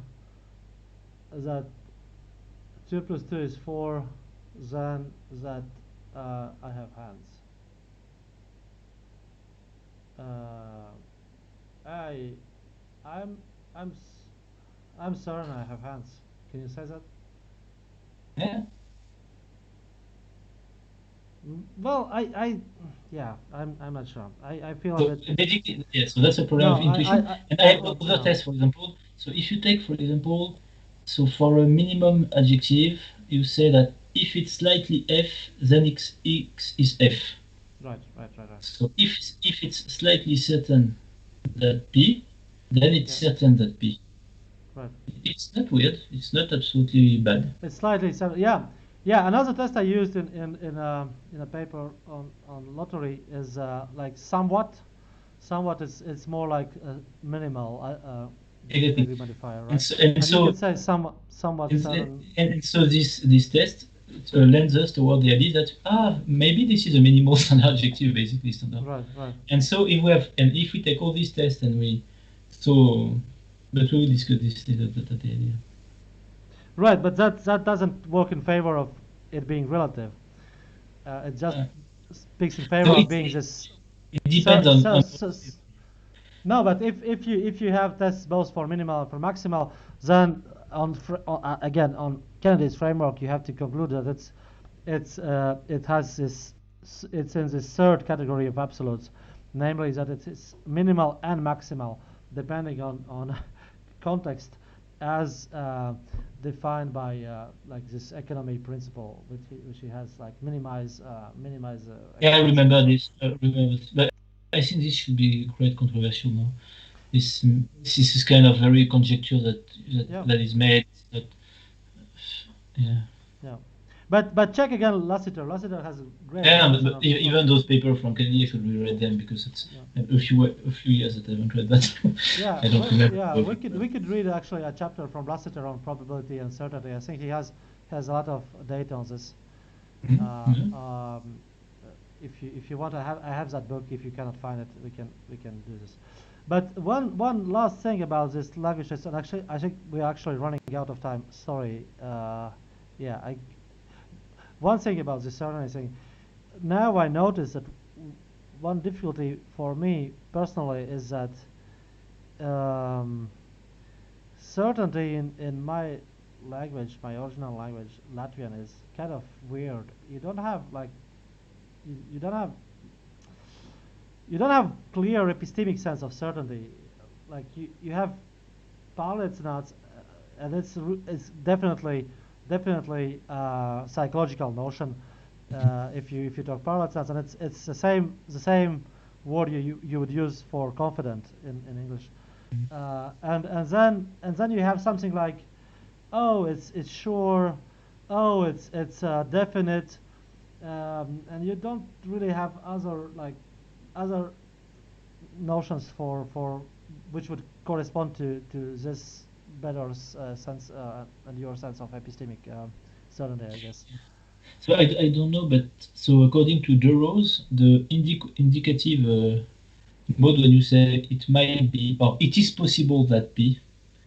that 2 plus 2 is 4 than that I have hands. I'm certain I have hands. Can you say that? Yeah. Well, I'm not sure. I feel so basically, yeah, so that's a problem of intuition. And I have other tests, for example. So if you take, for example, so for a minimum adjective, you say that if it's slightly F, then X is F. Right. So if it's slightly certain that P, then it's Yeah. certain that P. Right. It's not weird. It's not absolutely bad. It's slightly yeah. Another test I used in a paper on lottery is like somewhat. Somewhat it's more like a minimal Exactly. degree modifier, And right? so, and And you so could say somewhat And, certain. and so this test lends us toward the idea that maybe this is a minimal standard objective, basically standard. Right. And so if we take all these tests and but we will discuss this later. The idea. Right, but that doesn't work in favor of it being relative. It just Uh, speaks in favor so of being this. it depends on No, but if you have tests both for minimal and for maximal, then again on Kennedy's framework, you have to conclude that it has it's in this third category of absolutes, namely that it is minimal and maximal depending on context, as defined by like this economy principle, which he has like minimize. Yeah, I remember this. But I think this should be quite controversial now. This is kind of very conjecture that is made. Yeah. But check again Lassiter. Lassiter has a great. Yeah, but even those papers from Kennedy, I should reread them because it's a few years that I haven't read that. Yeah, I don't remember. Yeah, we could read actually a chapter from Lassiter on probability and certainty. I think he has a lot of data on this. If you want, I have that book. If you cannot find it, we can do this. But one last thing about this language test, and actually I think we are actually running out of time. Sorry. One thing about this certainty thing. Now I notice that one difficulty for me personally is that certainty in my language, my original language, Latvian, is kind of weird. You don't have like you don't have clear epistemic sense of certainty. Like you have Palitznots, and it's definitely psychological notion. If you talk Palitznots, and it's the same word you would use for confident in English. And then you have something like, oh, it's sure, oh, it's definite, and you don't really have other notions for which would correspond to this Beddor's sense and your sense of epistemic certainty, I guess. So I don't know, but so according to Durrose, the indicative mode when you say it might be or it is possible that P,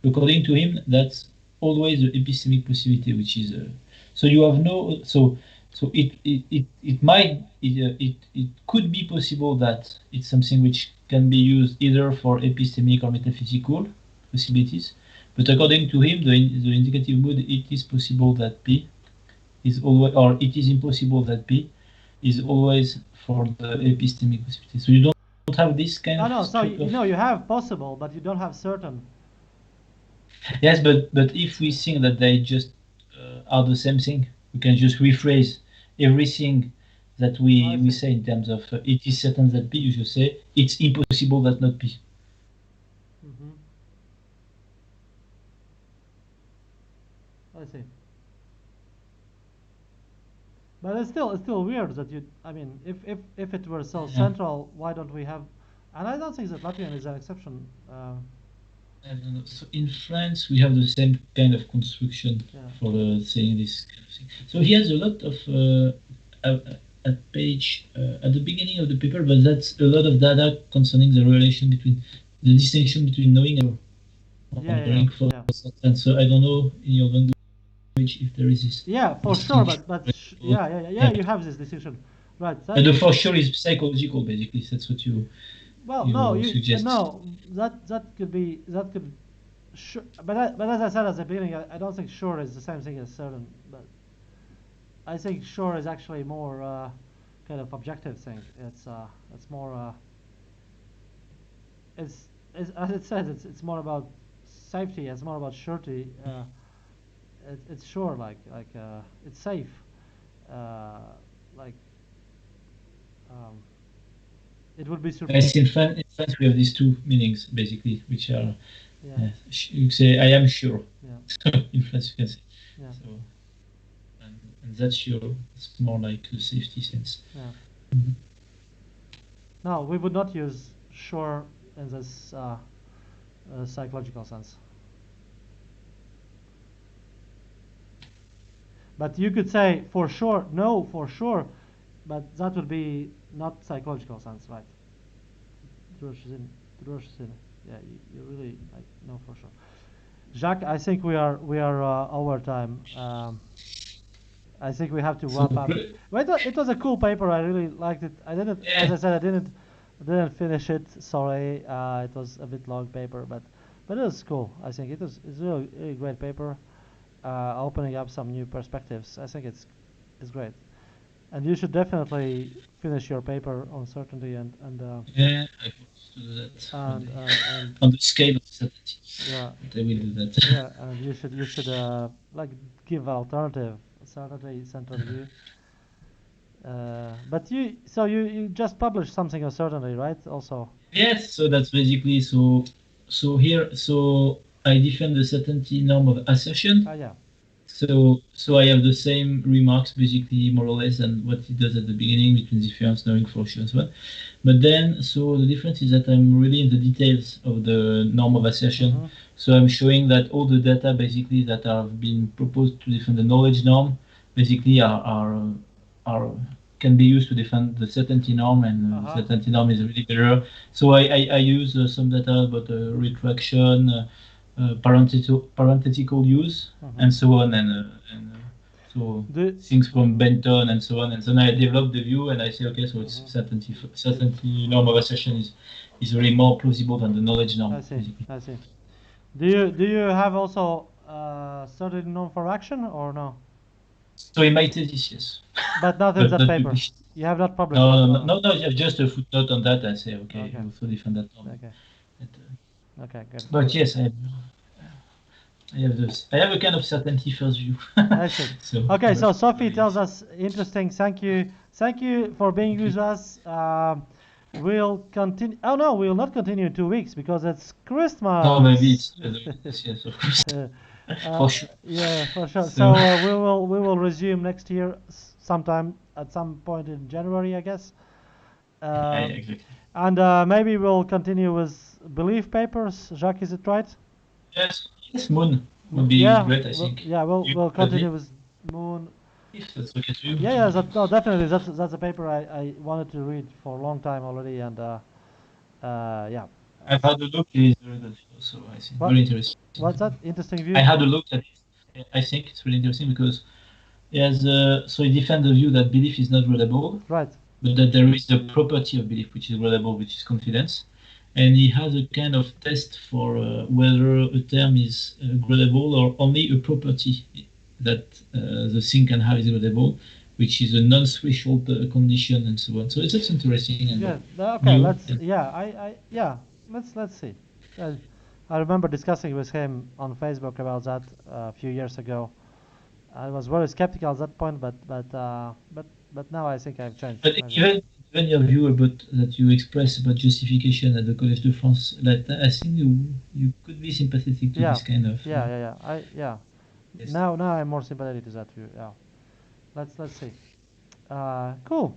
according to him, that's always the epistemic possibility, which is so you have no so it might it could be possible that it's something which can be used either for epistemic or metaphysical possibilities, but according to him, the indicative mode, it is possible that P is always, or it is impossible that P is always for the epistemic possibility. So you don't have this kind of. No. So you have possible, but you don't have certain. Yes, but if we think that they just are the same thing, we can just rephrase everything that we say in terms of it is certain that P. You should say it's impossible that not P. Mm-hmm. I see. But it's still weird that you. I mean, if it were so central, why don't we have? And I don't think that Latvian is an exception. I don't know. So in France, we have the same kind of construction for saying this kind of thing. So he has a lot of a page at the beginning of the paper, but that's a lot of data concerning the relation between the distinction between knowing and knowing. And so I don't know in your language if there is this. Yeah, for sure, but you have this distinction, right? And the for sure is psychological, basically. That's what you. Well, suggest. No, that could be sure, but as I said at the beginning, I don't think sure is the same thing as certain, but I think sure is actually more kind of objective thing. It's more it's as it says, it's more about safety. It's more about surety. It's sure, like it's safe, like It would be Yes, surprising. in France we have these two meanings basically, which are Yeah, you say I am sure. yeah, So in France you can say yeah, so, and that's sure. It's more like a safety sense. yeah. Mhm. No, we would not use sure in this psychological sense. But you could say for sure, no, for sure, but that would be not psychological sense, right? Drushzin, Drushzin. Yeah, you really like know for sure. Jacques, I think we are over time. I think we have to So wrap up. great. But it was a cool paper. I really liked it. I didn't, as Yeah. I said, I didn't finish it. Sorry, it was a bit long paper, but it was cool. I think it's really great paper. Opening up some new perspectives. I think it's great. And you should definitely finish your paper on certainty Yeah, I hope to do that one and day. and On the scale of certainty, yeah, but I will do that. yeah, and you should like give alternative certainty centered view. But you just published something on certainty, right? Also. Yes, so that's basically so I defend the certainty norm of assertion. Yeah. So I have the same remarks basically more or less than what it does at the beginning between difference, knowing for sure and so on. But then so the difference is that I'm really in the details of the norm of assertion. Mhm. So I'm showing that all the data basically that have been proposed to defend the knowledge norm basically are can be used to defend the certainty norm, and the certainty norm is really better. So I use some data about retraction, parenthetical use, and so on, and so The things from Benton and so on. And then I develop the view, and I say, okay, so it's certainty norm of assertion is really more plausible than the knowledge norm. I see. Basically. I see. Do you have also certain norm for action or no? So in my thesis, yes, But not in that not paper. published. You have not published No, that. no, no, no, no, just a footnote on that. I say, okay, Okay. you also defend that norm. Okay. Okay. Good. But yes, I have this. I have a kind of certainty first view. I see. So Okay, so but Sophie very- tells us interesting. Thank you for being with us. We'll continue. Oh no, we'll not continue in 2 weeks because it's Christmas. No, maybe it's yes, of course, for sure. Yeah, for sure. So- So we will resume next year sometime at some point in January, I guess. Yeah, exactly. And maybe we'll continue with belief papers. Jacques, is it right? Yes, yes, Moon would be Yeah, great. I think. we'll continue with Moon. If that's okay to you. Yeah, no, definitely. That's a paper I wanted to read for a long time already, and yeah. I've had a look. It is very good, so I think What? very interesting. What's that? Interesting view. I had a look at it. I think it's really interesting because he has so he defends the view that belief is not readable, Right. but that there is a property of belief which is readable, which is confidence. And he has a kind of test for whether a term is gradable or only a property that the thing can have is gradable, which is a non-threshold condition and so on. So it's interesting. And Yeah. Okay. new Let's. and- Yeah. Let's see. I remember discussing with him on Facebook about that a few years ago. I was very skeptical at that point, but now I think I've changed. But Maybe. even your view about that you express about justification at the Collège de France, like I think you could be sympathetic to Yeah. this kind of. Yeah. Yes. Now I'm more sympathetic to that view. Yeah. Let's see. Cool.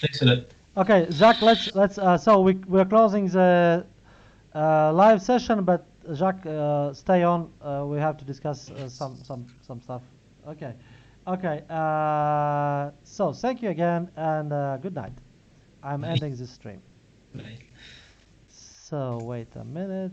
Thanks a lot. Okay, Jacques. Let's. So we're closing the live session, but Jacques, stay on. We have to discuss some stuff. Okay. So thank you again, and good night. I'm Bye. ending this stream. Bye. So wait a minute.